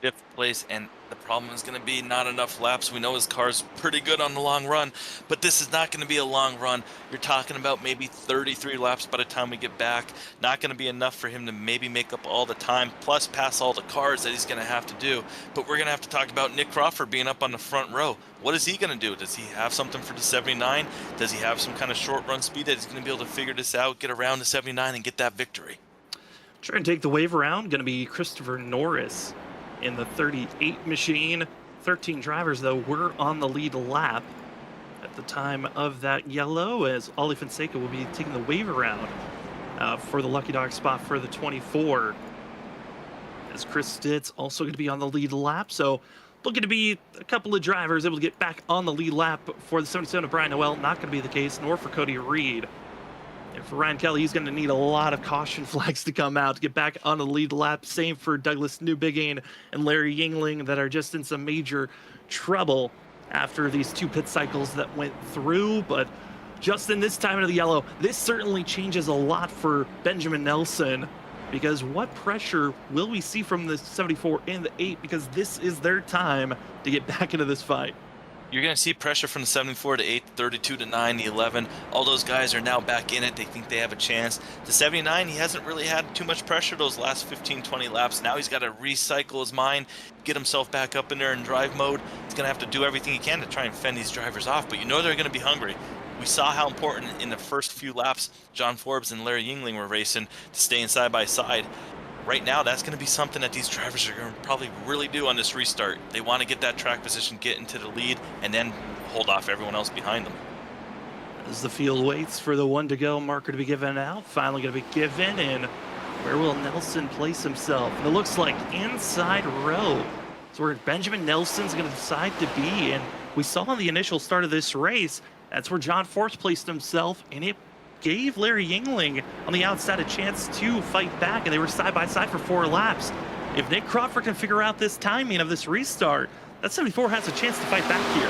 5th place, and the problem is going to be not enough laps. We know his car's pretty good on the long run, but this is not going to be a long run. You're talking about maybe 33 laps by the time we get back. Not going to be enough for him to maybe make up all the time, plus pass all the cars that he's going to have to do. But we're going to have to talk about Nick Crawford being up on the front row. What is he going to do? Does he have something for the 79? Does he have some kind of short run speed that he's going to be able to figure this out, get around the 79, and get that victory? Trying to take the wave around, going to be Christopher Norris in the 38 machine. 13 drivers, though, were on the lead lap at the time of that yellow, as Ollie Fonseca will be taking the wave around for the Lucky Dog spot for the 24. As Chris Stitz also going to be on the lead lap, so looking to be a couple of drivers able to get back on the lead lap for the 77 of Brian Noel. Not going to be the case, nor for Cody Reed. And for Ryan Kelly, he's going to need a lot of caution flags to come out to get back on the lead lap. Same for Douglas Newbigging and Larry Yingling that are just in some major trouble after these 2 pit cycles that went through. But just in this time of the yellow, this certainly changes a lot for Benjamin Nelson because what pressure will we see from the 74 and the 8? Because this is their time to get back into this fight. You're going to see pressure from the 74 to 8, 32 to 9, the 11. All those guys are now back in it. They think they have a chance. The 79, he hasn't really had too much pressure those last 15, 20 laps. Now he's got to recycle his mind, get himself back up in there in drive mode. He's going to have to do everything he can to try and fend these drivers off, but you know they're going to be hungry. We saw how important in the first few laps John Forbes and Larry Yingling were racing to stay in side by side. Right now, that's going to be something that these drivers are going to probably really do on this restart. They want to get that track position, get into the lead, and then hold off everyone else behind them. As the field waits for the 1 to go marker to be given out, finally going to be given, and where will Nelson place himself? And it looks like inside row. So where Benjamin Nelson's going to decide to be, and we saw on the initial start of this race, that's where John Forbes placed himself, and it gave Larry Yingling on the outside a chance to fight back, and they were side by side for 4 laps. If Nick Crawford can figure out this timing of this restart, that 74 has a chance to fight back here.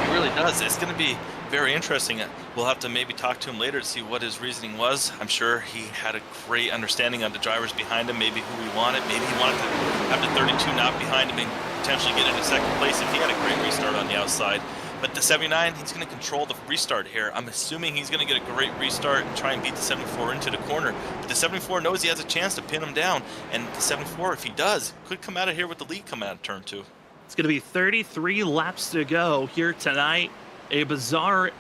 He really does. It's going to be very interesting. We'll have to maybe talk to him later to see what his reasoning was. I'm sure he had a great understanding of the drivers behind him, maybe who he wanted. Maybe he wanted to have the 32 not behind him and potentially get into second place if he had a great restart on the outside. But the 79, he's going to control the restart here. I'm assuming he's going to get a great restart and try and beat the 74 into the corner. But the 74 knows he has a chance to pin him down. And the 74, if he does, could come out of here with the lead coming out of turn 2. It's going to be 33 laps to go here tonight. A bizarre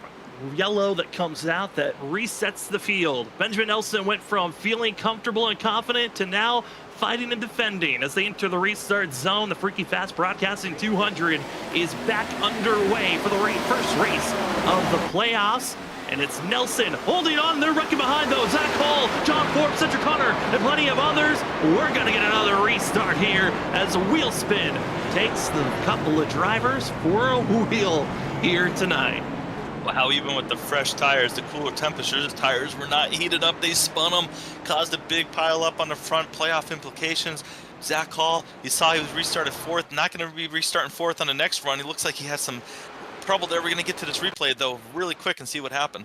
yellow that comes out that resets the field. Benjamin Nelson went from feeling comfortable and confident to now fighting and defending as they enter the restart zone. The Freaky Fast Broadcasting 200 is back underway for the first race of the playoffs. And it's Nelson holding on. They're wrecking behind though. Zach Hall, John Forbes, Cedric Hunter, and plenty of others. We're going to get another restart here as a wheel spin takes the couple of drivers for a wheel here tonight. Wow, even with the fresh tires, the cooler temperatures, the tires were not heated up. They spun them, caused a big pile up on the front, playoff implications. Zach Hall, you saw he was restarted 4th, not going to be restarting 4th on the next run. He looks like he has some trouble there. We're going to get to this replay, though, really quick and see what happened.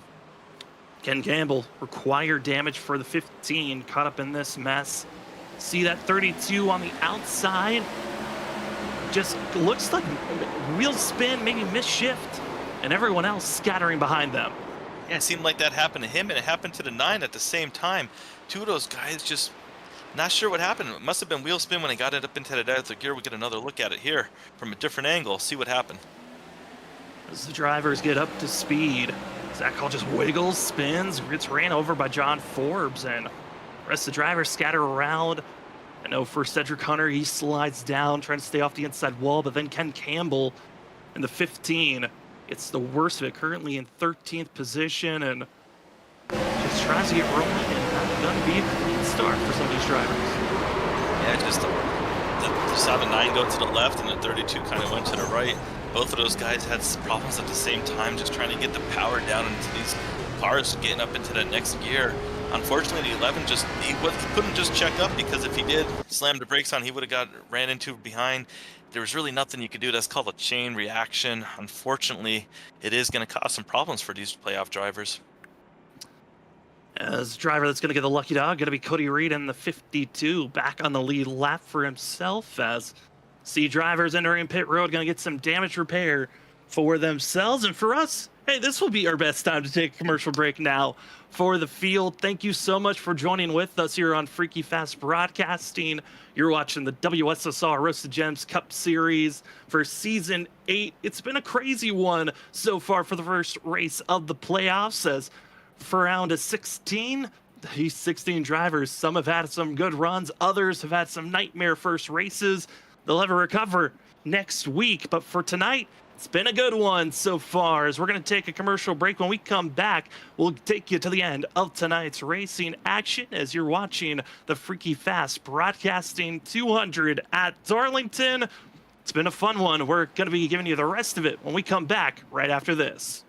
Ken Campbell, required damage for the 15, caught up in this mess. See that 32 on the outside? Just looks like wheel spin, maybe miss shift, and everyone else scattering behind them. Yeah, it seemed like that happened to him, and it happened to the 9 at the same time. Two of those guys just not sure what happened. It must have been wheel spin when he got it up into the depth gear. We'll get another look at it here from a different angle, see what happened. As the drivers get up to speed, Zach Hall just wiggles, spins, gets ran over by John Forbes, and the rest of the drivers scatter around. I know for Cedric Hunter, he slides down, trying to stay off the inside wall, but then Ken Campbell in the 15, it's the worst of it, currently in 13th position, and just tries to get rolling, and not going to be a clean start for some of these drivers. Yeah, just you saw the 9 go to the left, and the 32 kind of went to the right. Both of those guys had problems at the same time, just trying to get the power down into these cars, getting up into that next gear. Unfortunately, the 11 he couldn't just check up, because if he did slam the brakes on, he would have ran into behind. There was really nothing you could do. That's called a chain reaction. Unfortunately, it is going to cause some problems for these playoff drivers. As driver that's going to get the lucky dog, going to be Cody Reed in the 52, back on the lead lap for himself, as see drivers entering pit road, going to get some damage repair for themselves. And for us, hey, this will be our best time to take a commercial break now for the field. Thank you so much for joining with us here on Freaky Fast Broadcasting. You're watching the WSSR Roasted Gems Cup Series for Season 8. It's been a crazy one so far for the first race of the playoffs, as for round of 16, these 16 drivers, some have had some good runs, others have had some nightmare first races. They'll have to recover next week, but for tonight, it's been a good one so far. As we're going to take a commercial break. When we come back, we'll take you to the end of tonight's racing action as you're watching the Freaky Fast Broadcasting 200 at Darlington. It's been a fun one. We're going to be giving you the rest of it when we come back right after this.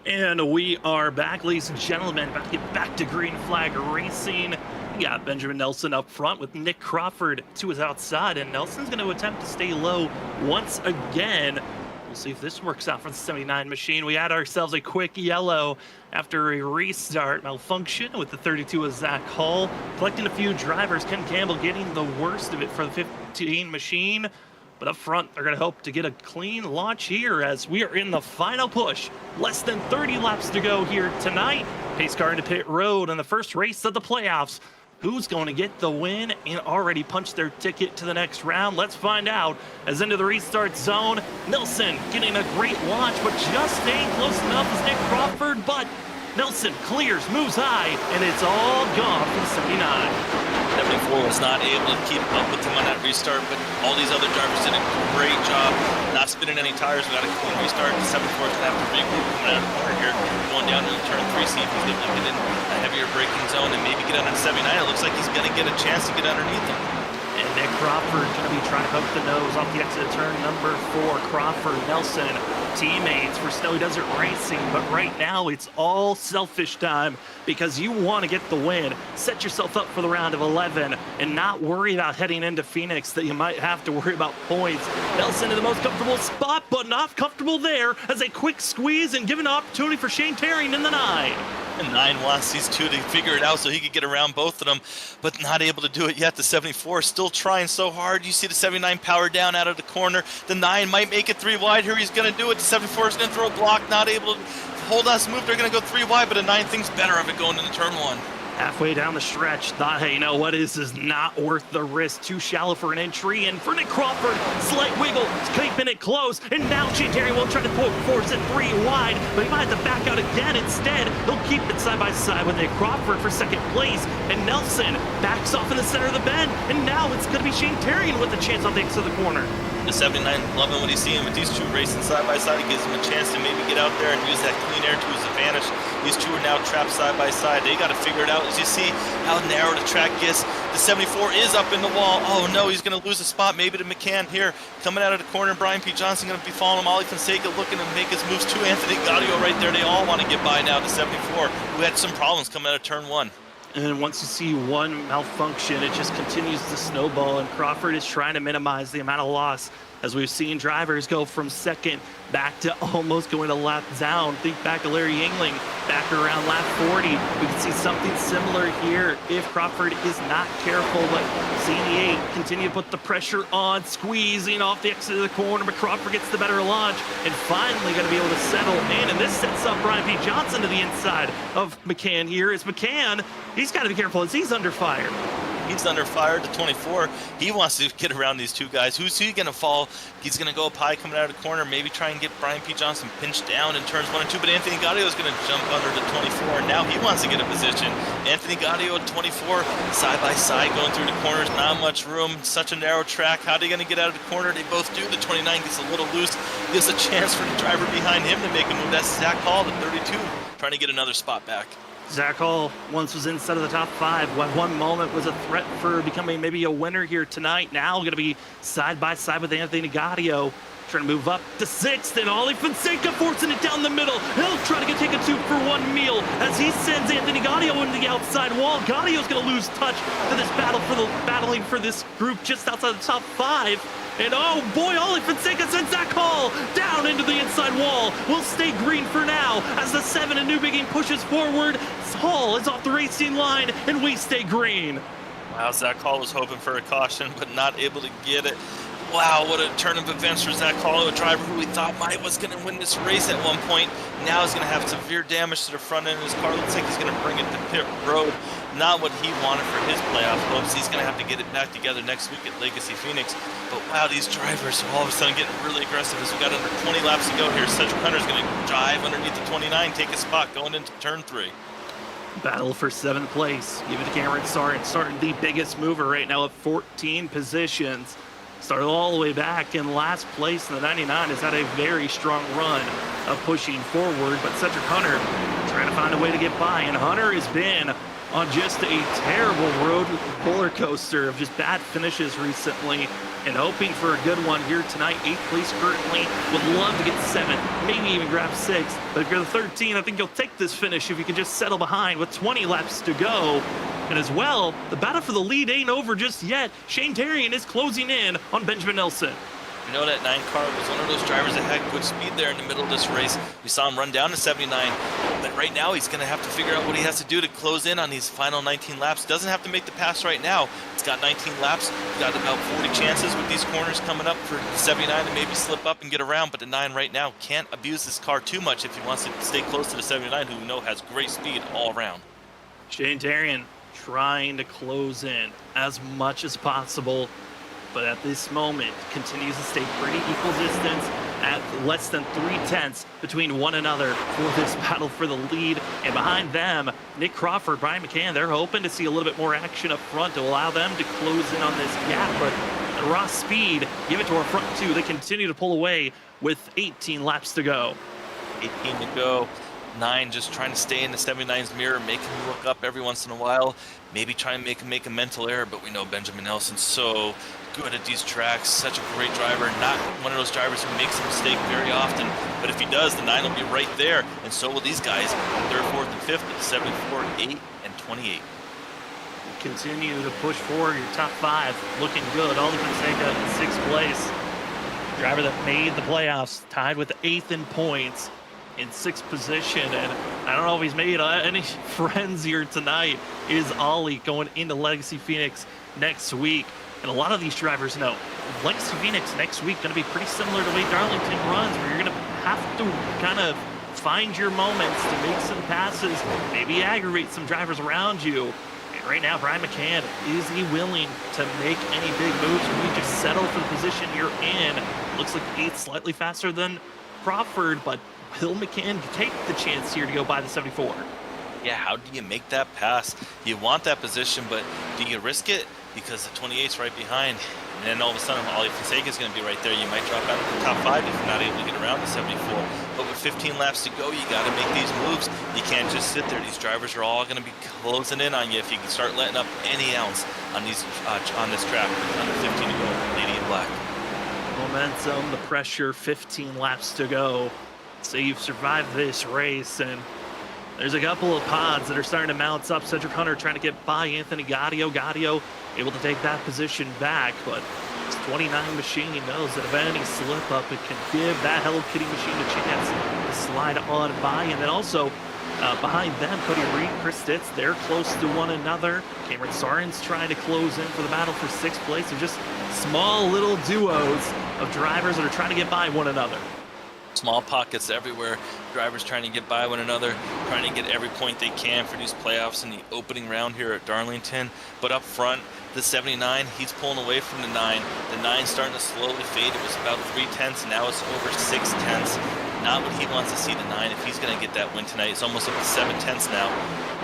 And we are back, ladies and gentlemen, about to get back to green flag racing. We got Benjamin Nelson up front with Nick Crawford to his outside, and Nelson's going to attempt to stay low once again. We'll see if this works out for the 79 machine. We had ourselves a quick yellow after a restart malfunction with the 32 of Zach Hall. Collecting a few drivers, Ken Campbell getting the worst of it for the 15 machine. But up front, they're going to hope to get a clean launch here as we are in the final push. Less than 30 laps to go here tonight. Pace car into pit road in the first race of the playoffs. Who's going to get the win and already punch their ticket to the next round? Let's find out. As into the restart zone, Nelson getting a great launch, but just staying close enough as Nick Crawford. But Nelson clears, moves high, and it's all gone for the 79. 74 was not able to keep up with him on that restart, but all these other drivers did a great job not spinning any tires. We got a clean restart. The 74 is going to have to regroup coming out of the corner here, going down into turn 3, see if he's able to get in a heavier braking zone and maybe get under 79. It looks like he's going to get a chance to get underneath him. And Nick Crawford going to be trying to poke the nose off the exit of turn number 4. Crawford, Nelson, teammates for Snowy Desert Racing, but right now it's all selfish time because you want to get the win. Set yourself up for the round of 11 and not worry about heading into Phoenix that you might have to worry about points. Nelson in the most comfortable spot, but not comfortable there as a quick squeeze and give an opportunity for Shane Terring in the 9. And 9 wants these two to figure it out so he could get around both of them, but not able to do it yet. The 74 is still trying so hard. You see the 79 power down out of the corner. The 9 might make it 3 wide. Here he's going to do it. The 74 is going to throw a block, not able to hold on smooth. They're going to go 3 wide, but the 9 thinks better of it going into turn 1. Halfway down the stretch, thought, hey, you know what, this is not worth the risk. Too shallow for an entry. And for Nick Crawford, slight wiggle, keeping it close. And now Shane Terry will try to force it 3 wide, but he might have to back out again instead. He'll keep it side by side with Nick Crawford for second place. And Nelson backs off in the center of the bend. And now it's going to be Shane Terry with a chance on the exit of the corner. The 79 loving what he's seeing with these two racing side by side. It gives him a chance to maybe get out there and use that clean air to his advantage. These two are now trapped side by side. They got to figure it out. As you see how narrow the track gets, the 74 is up in the wall. Oh no, he's going to lose a spot maybe to McCann here. Coming out of the corner, Brian P. Johnson going to be following him. Ali Fonseca looking to make his moves to Anthony Gaudio right there. They all want to get by now. The 74 who had some problems coming out of turn 1. And once you see one malfunction, it just continues to snowball, and Crawford is trying to minimize the amount of loss as we've seen drivers go from second back to almost going to lap down. Think back to Larry Yingling back around lap 40. We can see something similar here if Crawford is not careful, but seeing the 8 continue to put the pressure on, squeezing off the exit of the corner, but Crawford gets the better launch and finally going to be able to settle in. And this sets up Brian P. Johnson to the inside of McCann here. As McCann, he's got to be careful as he's under fire. He's under fire to 24. He wants to get around these two guys. Who's he going to fall? He's going to go up high coming out of the corner, maybe try and get Brian P. Johnson pinched down in turns 1 and 2, but Anthony Gaudio is going to jump under the 24. Now he wants to get a position. Anthony Gaudio at 24, side by side going through the corners, not much room, such a narrow track. How are they going to get out of the corner? They both do. The 29 gets a little loose, gives a chance for the driver behind him to make a move. That's Zach Hall, the 32, trying to get another spot back. Zach Hall once was inside of the top 5. At one moment was a threat for becoming maybe a winner here tonight. Now going to be side by side with Anthony Gaudio. Trying to move up to 6th, and Ali Fonseca forcing it down the middle. He'll try to take a 2-for-1 meal as he sends Anthony Gaudio into the outside wall. Gaudio's going to lose touch to this battling for this group just outside the top 5. And oh boy, Ali Fonseca sends Zach Hall down into the inside wall. We'll stay green for now as the 7 and Newbegin pushes forward. Hall is off the racing line and we stay green. Wow, Zach Hall was hoping for a caution, but not able to get it. Wow, what a turn of events for Zach Hall, a driver who we thought was going to win this race at one point. Now he's going to have severe damage to the front end of his car. Looks like he's going to bring it to pit road. Not what he wanted for his playoff hopes. He's going to have to get it back together next week at Legacy Phoenix. But wow, these drivers are all of a sudden getting really aggressive as we got under 20 laps to go here. Cedric Hunter's going to drive underneath the 29, take a spot going into turn 3. Battle for 7th place. Give it to Cameron Sargent, starting the biggest mover right now at 14 positions. Started all the way back in last place in the 99. Has had a very strong run of pushing forward, but Cedric Hunter trying to find a way to get by, and Hunter has been on just a terrible road roller coaster of just bad finishes recently, and hoping for a good one here tonight. 8th place currently, would love to get 7th, maybe even grab 6th. But if you're the 13, I think you'll take this finish if you can just settle behind with 20 laps to go. And as well, the battle for the lead ain't over just yet. Shane Terrian is closing in on Benjamin Nelson. You know, that 9 car was one of those drivers that had good speed there in the middle of this race. We saw him run down to 79, but right now he's going to have to figure out what he has to do to close in on these final 19 laps. Doesn't have to make the pass right now. It's got 19 laps. He's got about 40 chances with these corners coming up for 79 to maybe slip up and get around, but the 9 right now can't abuse this car too much if he wants to stay close to the 79, who we know has great speed all around. Shane Terrian trying to close in as much as possible, but at this moment continues to stay pretty equal distance at less than 3/10 between one another for this battle for the lead. And behind them, Nick Crawford, Brian McCann, they're hoping to see a little bit more action up front to allow them to close in on this gap. But the raw speed, give it to our front two. They continue to pull away with 18 laps to go. 18 to go. 9 just trying to stay in the 79's mirror, make him look up every once in a while, maybe try and make him make a mental error, but we know Benjamin Nelson's so good at these tracks, such a great driver, not one of those drivers who makes a mistake very often, but if he does, the 9 will be right there, and so will these guys, 3rd, 4th, and 5th at 74, 8, and 28. Continue to push forward your top 5, looking good. Oliver Fonseca in 6th place. Driver that made the playoffs, tied with 8th in points, in 6th position, and I don't know if he's made any friends here tonight, is Ollie going into Legacy Phoenix next week. And a lot of these drivers know Legacy Phoenix next week going to be pretty similar to the way Darlington runs, where you're going to have to kind of find your moments to make some passes, maybe aggravate some drivers around you. And right now, Brian McCann, is he willing to make any big moves, or you just settle for the position you're in? Looks like 8th, slightly faster than Crawford, but will McCann take the chance here to go by the 74? Yeah, how do you make that pass? You want that position, but do you risk it? Because the 28's right behind, and then all of a sudden, Ollie Fonseca is going to be right there. You might drop out of the top 5 if you're not able to get around the 74. But with 15 laps to go, you got to make these moves. You can't just sit there. These drivers are all going to be closing in on you if you can start letting up any ounce on these on this track. Under 15 to go, Lady in Black. Momentum, the pressure, 15 laps to go. So you've survived this race, and there's a couple of pods that are starting to mount up. Cedric Hunter trying to get by Anthony Gaudio. Gaudio able to take that position back, but this 29 machine knows that if any slip up, it can give that Hello Kitty machine a chance to slide on by. And then also behind them, Cody Reed, Chris Stitz, they're close to one another. Cameron Sarn's trying to close in for the battle for 6th place. They're just small little duos of drivers that are trying to get by one another. Small pockets everywhere, drivers trying to get by one another, trying to get every point they can for these playoffs in the opening round here at Darlington. But up front, the 79, he's pulling away from the 9. The 9 starting to slowly fade. It was about 3/10, and now it's over 6/10. Not what he wants to see, the 9, if he's going to get that win tonight. It's almost up to 7/10 now.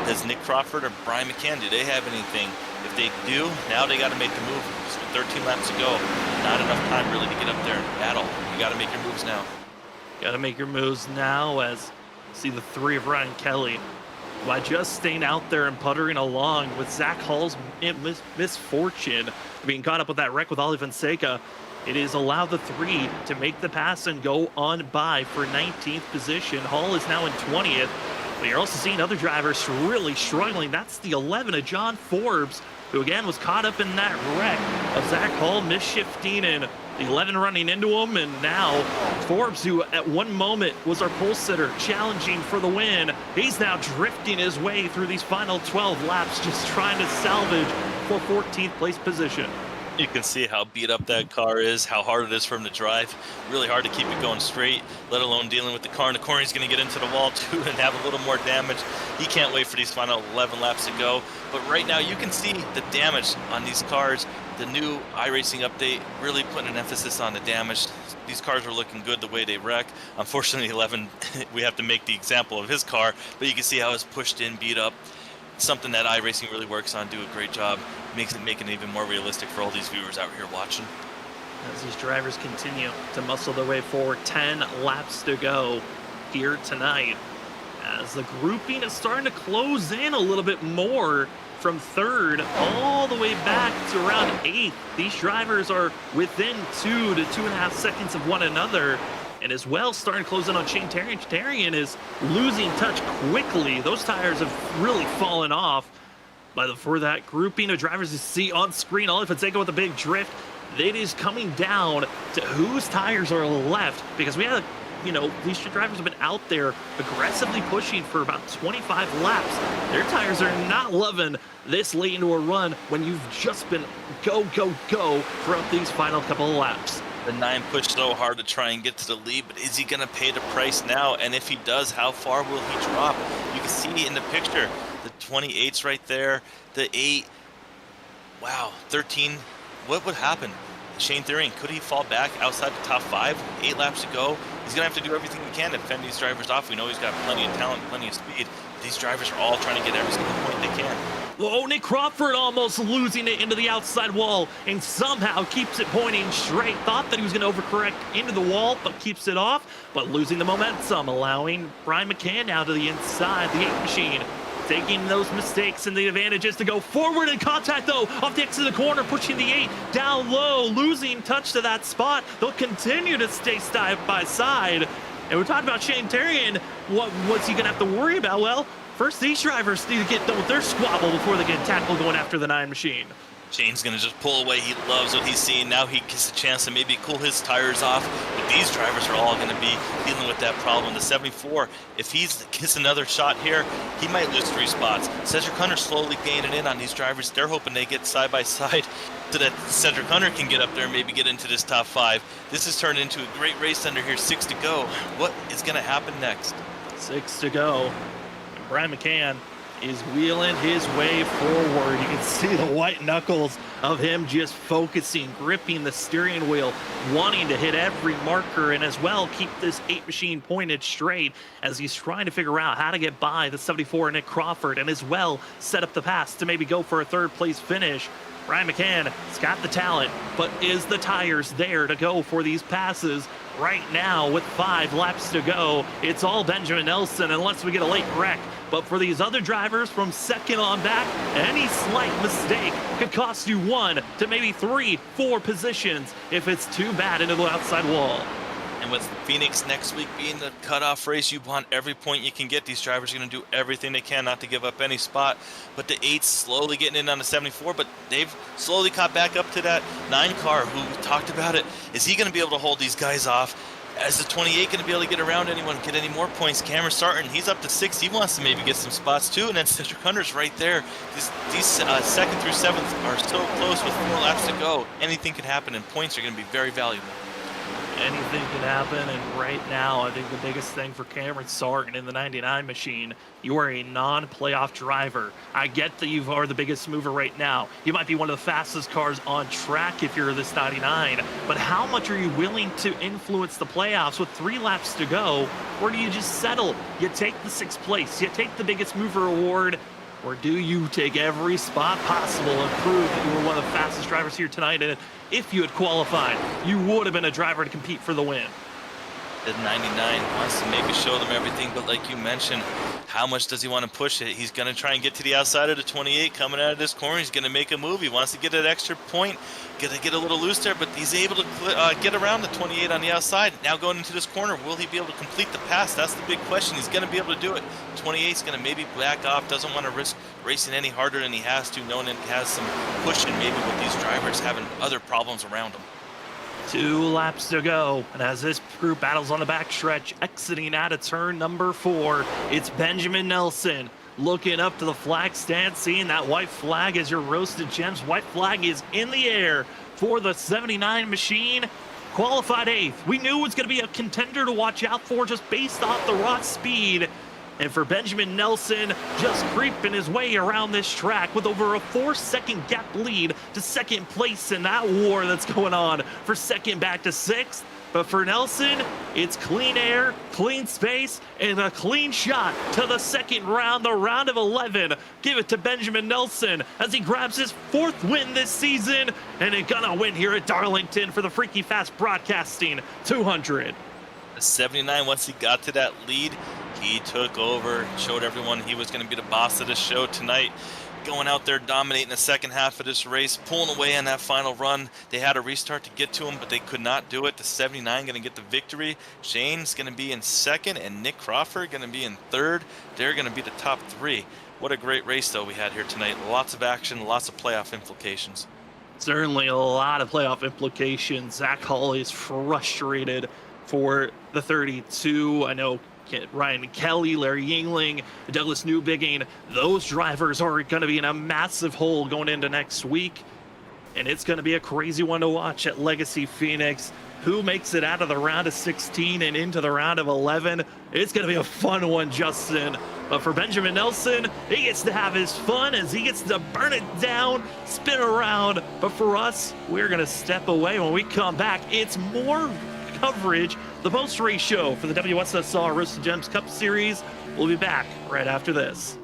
Does Nick Crawford or Brian McCann, do they have anything? If they do, now they got to make the move. Just with 13 laps to go, not enough time really to get up there and battle. You got to make your moves now. Got to make your moves now, as you see the 3 of Ryan Kelly. By just staying out there and puttering along with Zach Hall's misfortune being caught up with that wreck with Ollie Fonseca, it has allowed the 3 to make the pass and go on by for 19th position. Hall is now in 20th, but you're also seeing other drivers really struggling. That's the 11 of John Forbes, who again was caught up in that wreck of Zach Hall misshifting and the 11 running into him. And now Forbes, who at one moment was our pole sitter challenging for the win, he's now drifting his way through these final 12 laps, just trying to salvage for 14th place position. You can see how beat up that car is, how hard it is for him to drive. Really hard to keep it going straight, let alone dealing with the car in the corner. He's going to get into the wall too and have a little more damage. He can't wait for these final 11 laps to go. But right now you can see the damage on these cars. The new iRacing update really putting an emphasis on the damage. These cars are looking good the way they wreck. Unfortunately, 11, we have to make the example of his car, but you can see how it's pushed in, beat up. Something that iRacing really works on, do a great job, making it even more realistic for all these viewers out here watching. As these drivers continue to muscle their way forward, 10 laps to go here tonight. as the grouping is starting to close in a little bit more from third all the way back to around eighth. These drivers are within 2 to 2.5 seconds of one another. And as well, starting to close in on Shane Tarian. Tarian is losing touch quickly. Those tires have really fallen off. But for that grouping of drivers you see on screen, all if it's with a big drift, it is coming down to whose tires are left. Because we had, these drivers have been out there aggressively pushing for about 25 laps. Their tires are not loving this late into a run when you've just been go, go, go throughout these final couple of laps. The 9 pushed so hard to try and get to the lead, but is he going to pay the price now? And if he does, how far will he drop? You can see in the picture, the 28's right there, the 8. Wow, 13. What would happen? Shane Tarian, could he fall back outside the top 5? 8 laps to go. He's going to have to do everything he can to fend these drivers off. We know he's got plenty of talent, plenty of speed. These drivers are all trying to get every single point they can. Oh, Nick Crawford almost losing it into the outside wall and somehow keeps it pointing straight. Thought that he was going to overcorrect into the wall, but keeps it off, but losing the momentum, allowing Brian McCann now to the inside, the 8 machine. Taking those mistakes and the advantages to go forward in contact, though, off the exit of the corner, pushing the 8 down low, losing touch to that spot. They'll continue to stay side by side. And we're talking about Shane Tarian. What's he going to have to worry about? Well, first, these drivers need to get done with their squabble before they get tackled going after the 9 machine. Shane's going to just pull away. He loves what he's seeing. Now he gets a chance to maybe cool his tires off. But these drivers are all going to be dealing with that problem. The 74, if he gets another shot here, he might lose 3 spots. Cedric Hunter slowly gaining in on these drivers. They're hoping they get side by side so that Cedric Hunter can get up there and maybe get into this top 5. This has turned into a great race under here. 6 to go. What is going to happen next? 6 to go. And Brian McCann is wheeling his way forward. You can see the white knuckles of him just focusing, gripping the steering wheel, wanting to hit every marker and as well keep this 8 machine pointed straight as he's trying to figure out how to get by the 74 Nick Crawford and as well set up the pass to maybe go for a 3rd place finish. Brian McCann has got the talent, but is the tires there to go for these passes? Right now, with 5 laps to go, it's all Benjamin Nelson unless we get a late wreck. But for these other drivers from second on back, any slight mistake could cost you 1 to maybe 3, 4 positions if it's too bad into the outside wall. And with Phoenix next week being the cutoff race, you want every point you can get. These drivers are going to do everything they can not to give up any spot. But the 8's slowly getting in on the 74, but they've slowly caught back up to that 9 car who talked about it. Is he going to be able to hold these guys off? Is the 28 going to be able to get around anyone, get any more points? Cameron Sarton, he's up to 6. He wants to maybe get some spots too. And then Cedric Hunter's right there. These 2nd through 7th are so close with 4 laps to go. Anything can happen, and points are going to be very valuable. Anything can happen, and right now, I think the biggest thing for Cameron Sarton in the 99 machine, you are a non-playoff driver. I get that you are the biggest mover right now. You might be one of the fastest cars on track if you're this 99, but how much are you willing to influence the playoffs with 3 laps to go, or do you just settle? You take the 6th place, you take the biggest mover award, or do you take every spot possible and prove that you were one of the fastest drivers here tonight? And if you had qualified, you would have been a driver to compete for the win. The 99 wants to maybe show them everything, but like you mentioned, how much does he want to push it? He's going to try and get to the outside of the 28 coming out of this corner. He's going to make a move. He wants to get an extra point, going to get a little loose there, but he's able to get around the 28 on the outside. Now going into this corner, will he be able to complete the pass? That's the big question. He's going to be able to do it. 28's going to maybe back off, doesn't want to risk racing any harder than he has to, knowing that he has some pushing maybe with these drivers having other problems around him. 2 laps to go, and as this group battles on the backstretch, exiting out of turn number 4, it's Benjamin Nelson looking up to the flag stand, seeing that white flag as your Roasted Gems. White flag is in the air for the 79 machine. Qualified 8th. We knew it was going to be a contender to watch out for just based off the raw speed. And for Benjamin Nelson, just creeping his way around this track with over a 4-second gap lead to 2nd place in that war that's going on for 2nd back to 6th. But for Nelson, it's clean air, clean space, and a clean shot to the 2nd round, the round of 11. Give it to Benjamin Nelson as he grabs his 4th win this season, and he's gonna win here at Darlington for the Freaky Fast Broadcasting 200. The 79, once he got to that lead, He took over, showed everyone he was going to be the boss of the show tonight. Going out there, dominating the second half of this race, pulling away on that final run. They had a restart to get to him, but they could not do it. The 79 going to get the victory. Shane's going to be in second, and Nick Crawford going to be in third. They're going to be the top three. What a great race, though, we had here tonight. Lots of action, lots of playoff implications. Certainly a lot of playoff implications. Zach Hall is frustrated for the 32. I know Ryan Kelly, Larry Yingling, Douglas Newbigging, those drivers are going to be in a massive hole going into next week. And it's going to be a crazy one to watch at Legacy Phoenix. Who makes it out of the round of 16 and into the round of 11? It's going to be a fun one, Justin. But for Benjamin Nelson, he gets to have his fun as he gets to burn it down, spin around. But for us, we're going to step away. When we come back, it's more coverage, the post-race show for the WSSR Roasted Gems Cup Series. We'll be back right after this.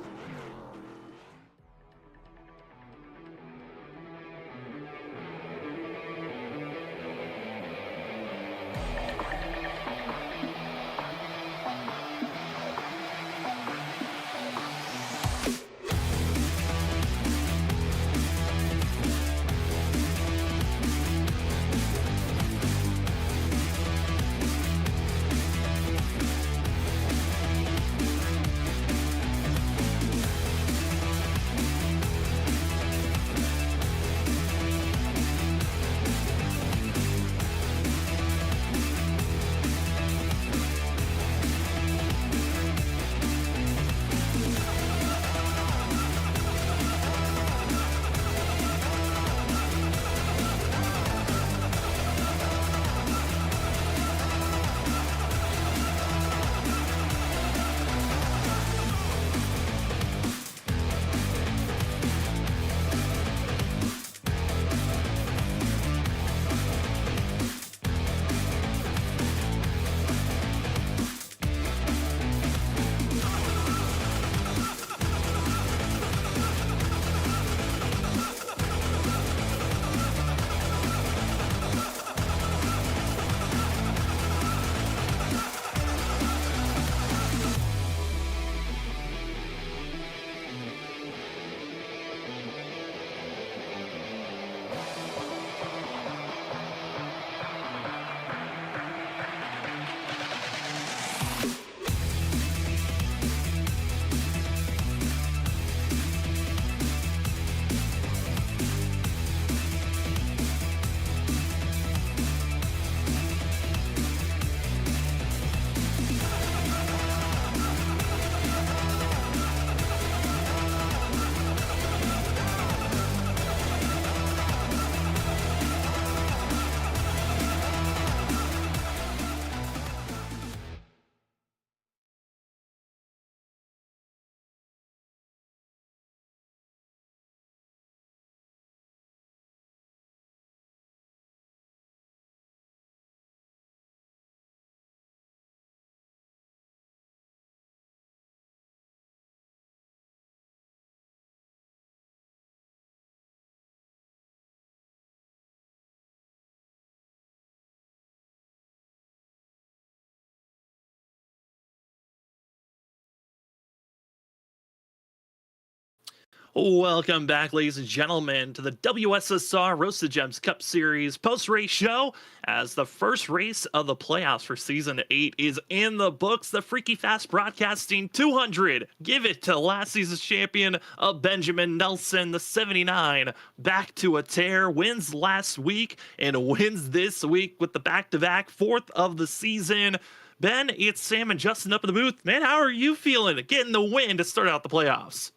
Welcome back, ladies and gentlemen, to the WSSR Roasted Gems Cup Series post-race show. As the first race of the playoffs for Season 8 is in the books, the Freaky Fast Broadcasting 200. Give it to last season's champion of Benjamin Nelson, the 79. Back to a tear, wins last week and wins this week with the back-to-back fourth of the season. Ben, it's Sam and Justin up in the booth. Man, how are you feeling getting the win to start out the playoffs?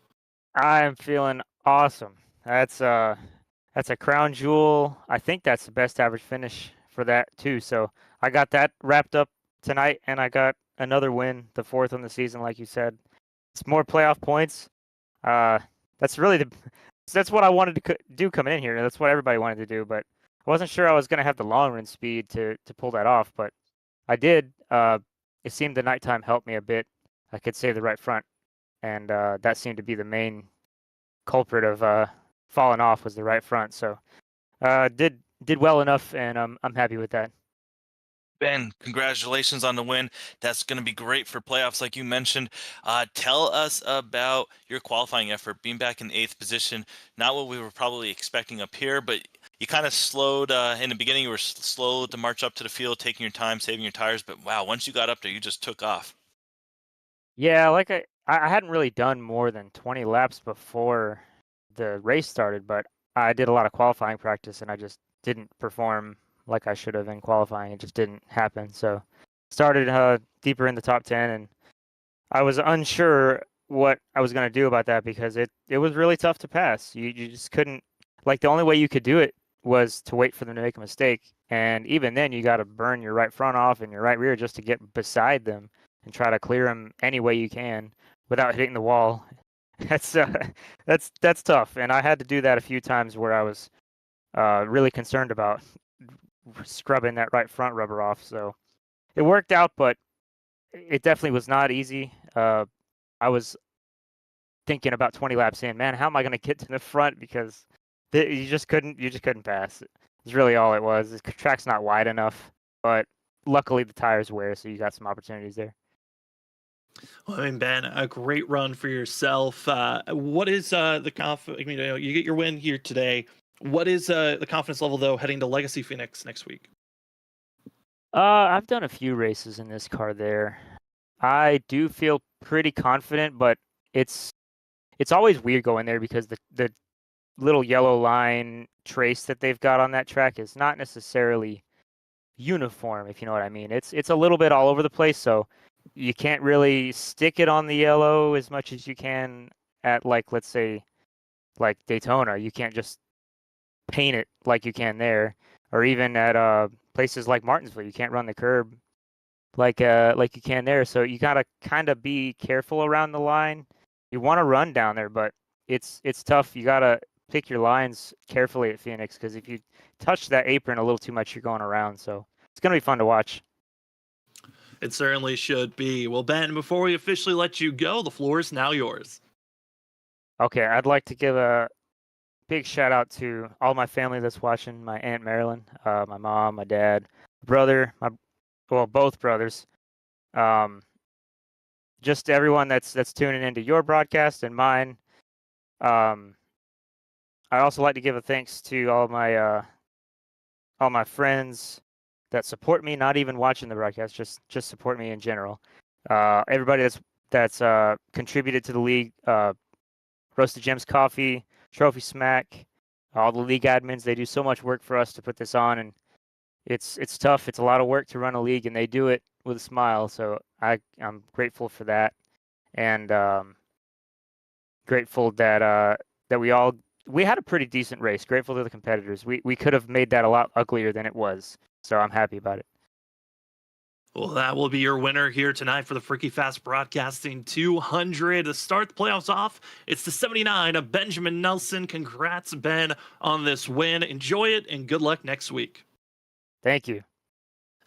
I'm feeling awesome. That's a crown jewel. I think that's the best average finish for that too. So I got that wrapped up tonight, and I got another win, the fourth on the season, like you said. It's more playoff points. That's what I wanted to do coming in here. That's what everybody wanted to do, but I wasn't sure I was going to have the long run speed to pull that off, but I did. It seemed the nighttime helped me a bit. I could save the right front. And that seemed to be the main culprit of falling off was the right front. So did well enough, and I'm happy with that. Ben, congratulations on the win. That's going to be great for playoffs, like you mentioned. Tell us about your qualifying effort, being back in 8th position. Not what we were probably expecting up here, but you kind of slowed in the beginning. You were slow to march up to the field, taking your time, saving your tires. But wow, once you got up there, you just took off. Yeah, like I hadn't really done more than 20 laps before the race started, but I did a lot of qualifying practice and I just didn't perform like I should have in qualifying. It just didn't happen. So started deeper in the top 10 and I was unsure what I was going to do about that because it was really tough to pass. You just couldn't, like the only way you could do it was to wait for them to make a mistake. And even then you got to burn your right front off and your right rear just to get beside them and try to clear them any way you can without hitting the wall. That's tough. And I had to do that a few times where I was really concerned about scrubbing that right front rubber off. So it worked out, but it definitely was not easy. I was thinking about 20 laps in, man, how am I going to get to the front because you just couldn't pass. It's really all it was. The track's not wide enough, but luckily the tires wear, so you got some opportunities there. Well, I mean, Ben, a great run for yourself. What is the confidence? I mean, you get your win here today. What is the confidence level though heading to Legacy Phoenix next week? I've done a few races in this car there. I do feel pretty confident, but it's always weird going there because the little yellow line trace that they've got on that track is not necessarily uniform, if you know what I mean. It's a little bit all over the place, so you can't really stick it on the yellow as much as you can at, like, let's say like Daytona. You can't just paint it like you can there, or even at places like Martinsville. You can't run the curb like you can there. So you gotta kind of be careful around the line. You want to run down there, but it's tough. You gotta pick your lines carefully at Phoenix because if you touch that apron a little too much, you're going around. So it's gonna be fun to watch. It certainly should be. Well, Ben, before we officially let you go, the floor is now yours. Okay, I'd like to give a big shout out to all my family that's watching. My Aunt Marilyn, my mom, my dad, brother, both brothers. Just everyone that's tuning into your broadcast and mine. I also like to give a thanks to all my friends that support me, not even watching the broadcast, just support me in general. Everybody that's contributed to the league, Roasted Gems Coffee, Trophy Smack, all the league admins. They do so much work for us to put this on, and it's tough. It's a lot of work to run a league, and they do it with a smile. So I'm grateful for that, and grateful that we had a pretty decent race. Grateful to the competitors. We could have made that a lot uglier than it was. So I'm happy about it. Well, that will be your winner here tonight for the Freaky Fast Broadcasting 200. To start the playoffs off, it's the 79 of Benjamin Nelson. Congrats, Ben, on this win. Enjoy it, and good luck next week. Thank you.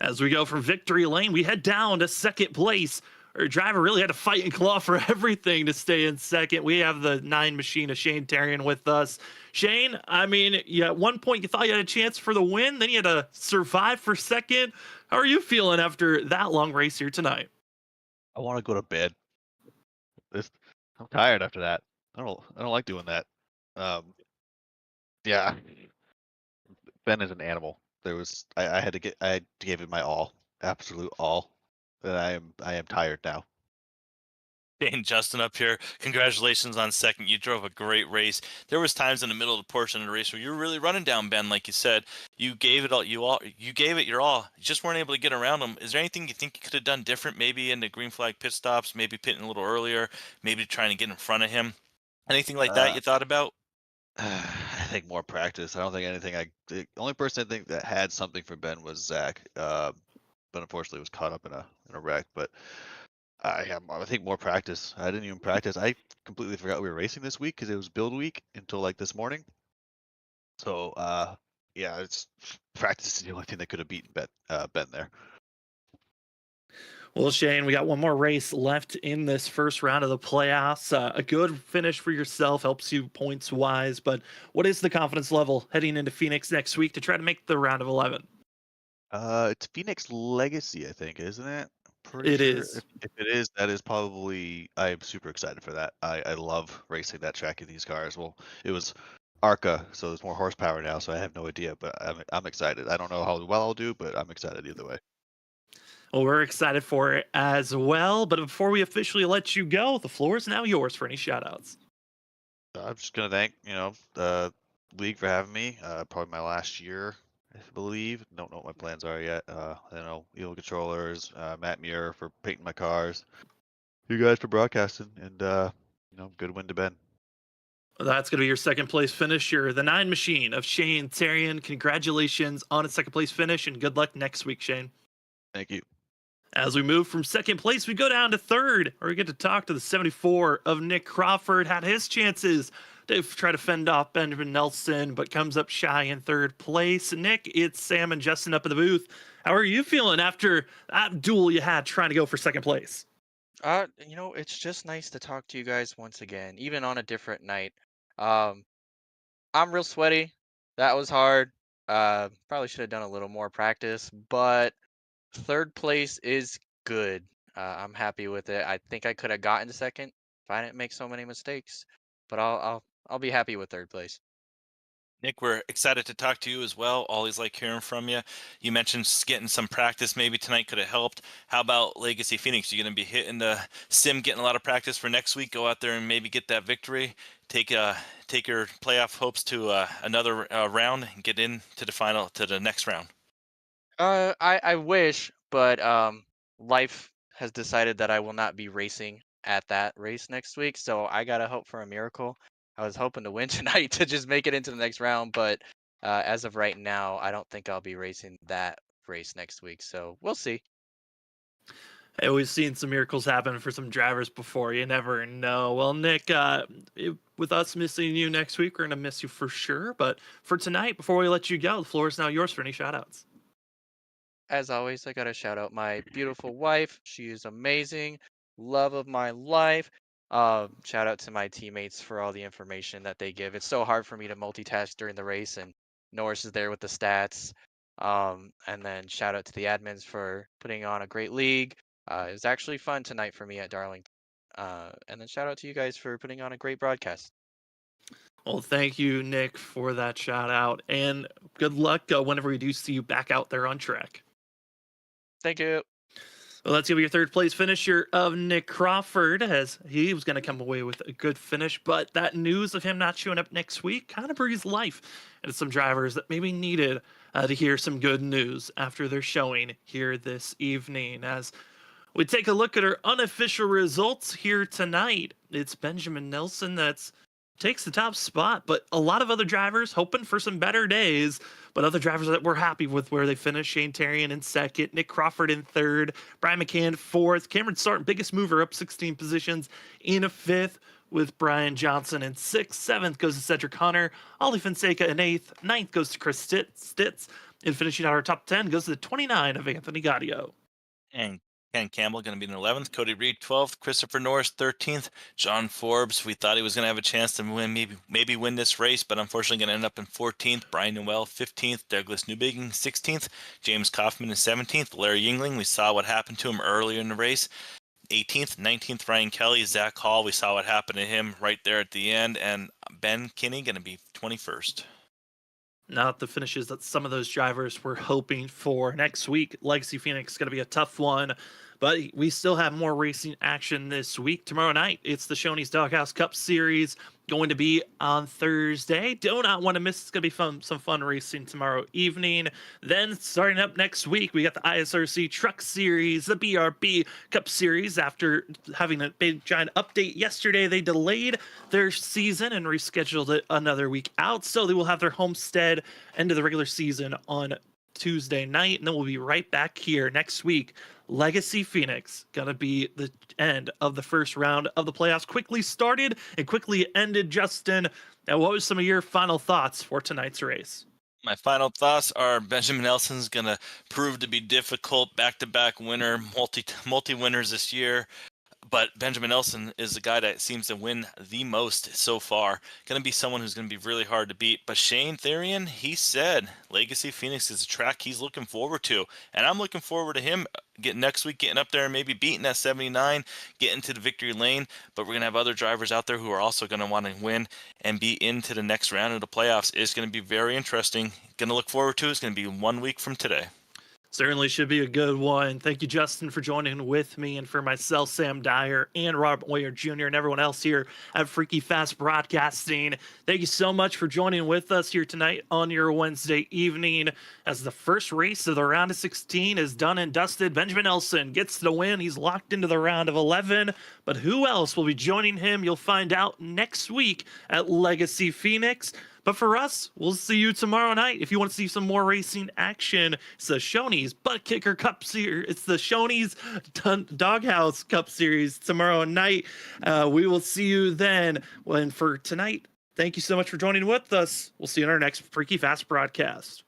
As we go from victory lane, we head down to second place. Our driver really had to fight and claw for everything to stay in second. We have the 9 machine of Shane Tarian with us. Shane, I mean, at one point you thought you had a chance for the win, then you had to survive for second. How are you feeling after that long race here tonight? I want to go to bed. I'm tired after that. I don't like doing that. Yeah. Ben is an animal. I had to give it my all, absolute all. And I am tired now. Shane, Justin up here. Congratulations on second. You drove a great race. There was times in the middle of the portion of the race where you were really running down Ben, like you said. You gave it all. You gave it your all. You just weren't able to get around them. Is there anything you think you could have done different? Maybe in the green flag pit stops. Maybe pitting a little earlier. Maybe trying to get in front of him. Anything like that you thought about? I think more practice. I don't think anything. The only person I think that had something for Ben was Zach, but unfortunately was caught up in a wreck. But I think more practice. I didn't even practice. I completely forgot we were racing this week because it was build week until like this morning. So yeah, it's practice is the only thing that could have beaten Ben there. Well, Shane, we got one more race left in this first round of the playoffs. A good finish for yourself helps you points wise, but what is the confidence level heading into Phoenix next week to try to make the round of 11? It's Phoenix Legacy, I think, isn't it? Pretty It sure. is. If it is, that is probably. I am super excited for that. I love racing that track in these cars. Well, it was ARCA, so there's more horsepower now, so I have no idea, but I'm excited. I don't know how well I'll do, but I'm excited either way. Well, we're excited for it as well. But before we officially let you go, the floor is now yours for any shoutouts. I'm just gonna thank the league for having me. Probably my last year, I believe. Don't know what my plans are yet. Evil Controllers, Matt Muir for painting my cars. You guys for broadcasting, and good win to Ben. That's going to be your second place finisher, the 9 Machine of Shane Tarian. Congratulations on a second place finish, and good luck next week, Shane. Thank you. As we move from second place, we go down to third, where we get to talk to the 74 of Nick Crawford. Had his chances to try to fend off Benjamin Nelson, but comes up shy in third place. Nick, it's Sam and Justin up in the booth. How are you feeling after that duel you had trying to go for second place? It's just nice to talk to you guys once again, even on a different night. Um, I'm real sweaty. That was hard. Probably should have done a little more practice, but third place is good. I'm happy with it. I think I could have gotten second if I didn't make so many mistakes, but I'll be happy with third place. Nick, we're excited to talk to you as well. Always like hearing from you. You mentioned getting some practice maybe tonight could have helped. How about Legacy Phoenix? You're going to be hitting the sim, getting a lot of practice for next week. Go out there and maybe get that victory. Take your playoff hopes to another round and get into the next round. I wish, but life has decided that I will not be racing at that race next week, so I gotta hope for a miracle. I was hoping to win tonight to just make it into the next round, but as of right now, I don't think I'll be racing that race next week. So we'll see. Hey, we've seen some miracles happen for some drivers before. You never know. Well, Nick, with us missing you next week, we're going to miss you for sure. But for tonight, before we let you go, the floor is now yours for any shout-outs. As always, I gotta shout out my beautiful wife. She is amazing, love of my life. Shout out to my teammates for all the information that they give. It's so hard for me to multitask during the race, and Norris is there with the stats. And then shout out to the admins for putting on a great league. It was actually fun tonight for me at Darlington. And then shout out to you guys for putting on a great broadcast. Well, thank you, Nick, for that shout-out. And good luck whenever we do see you back out there on track. Thank you. Well, let's give you your third place finisher of Nick Crawford, as he was going to come away with a good finish. But that news of him not showing up next week kind of breathes life into some drivers that maybe needed to hear some good news after their showing here this evening. As we take a look at our unofficial results here tonight, it's Benjamin Nelson that's takes the top spot, but a lot of other drivers hoping for some better days, but other drivers that were happy with where they finished. Shane Tarian in second, Nick Crawford in third, Brian McCann fourth, Cameron Sarton, biggest mover, up 16 positions in a fifth, with Brian Johnson in sixth. Seventh goes to Cedric Hunter, Ollie Fonseca in eighth, ninth goes to Chris Stitz, and finishing out our top 10 goes to the 29 of Anthony Gaudio. And Ken Campbell going to be in 11th, Cody Reed 12th, Christopher Norris 13th, John Forbes. We thought he was going to have a chance to maybe win this race, but unfortunately going to end up in 14th. Brian Noel 15th, Douglas Newbigging 16th, James Kaufman in 17th, Larry Yingling. We saw what happened to him earlier in the race. 18th, 19th, Ryan Kelly, Zach Hall. We saw what happened to him right there at the end, and Ben Kinney going to be 21st. Not the finishes that some of those drivers were hoping for. Next week, Legacy Phoenix is going to be a tough one, but we still have more racing action this week. Tomorrow night, it's the Shoney's Doghouse Cup Series, going to be on Thursday. Do not want to miss. It's going to be some fun racing tomorrow evening. Then starting up next week, we got the ISRC Truck Series, the BRB Cup Series. After having a big giant update yesterday, they delayed their season and rescheduled it another week out. So they will have their homestead end of the regular season on Tuesday night, and then we'll be right back here next week. Legacy Phoenix gonna be the end of the first round of the playoffs. Quickly started and quickly ended. Justin, now what was some of your final thoughts for tonight's race? My final thoughts are Benjamin Nelson's going to prove to be difficult, back-to-back winner, multi-winners this year. But Benjamin Nelson is the guy that seems to win the most so far. Going to be someone who's going to be really hard to beat. But Shane Therian, he said Legacy Phoenix is a track he's looking forward to. And I'm looking forward to him next week getting up there and maybe beating that 79, getting to the victory lane. But we're going to have other drivers out there who are also going to want to win and be into the next round of the playoffs. It's going to be very interesting. Going to look forward to it. It's going to be 1 week from today. Certainly should be a good one. Thank you, Justin, for joining with me, and for myself, Sam Dyer, and Robert Moyer Jr., and everyone else here at Freaky Fast Broadcasting. Thank you so much for joining with us here tonight on your Wednesday evening, as the first race of the round of 16 is done and dusted. Benjamin Nelson gets the win. He's locked into the round of 11, but who else will be joining him? You'll find out next week at Legacy Phoenix. But for us, we'll see you tomorrow night. If you want to see some more racing action, it's the Shoney's Butt Kicker Cup Series. It's the Shoney's Doghouse Cup Series tomorrow night. We will see you then. And for tonight, thank you so much for joining with us. We'll see you in our next Freaky Fast broadcast.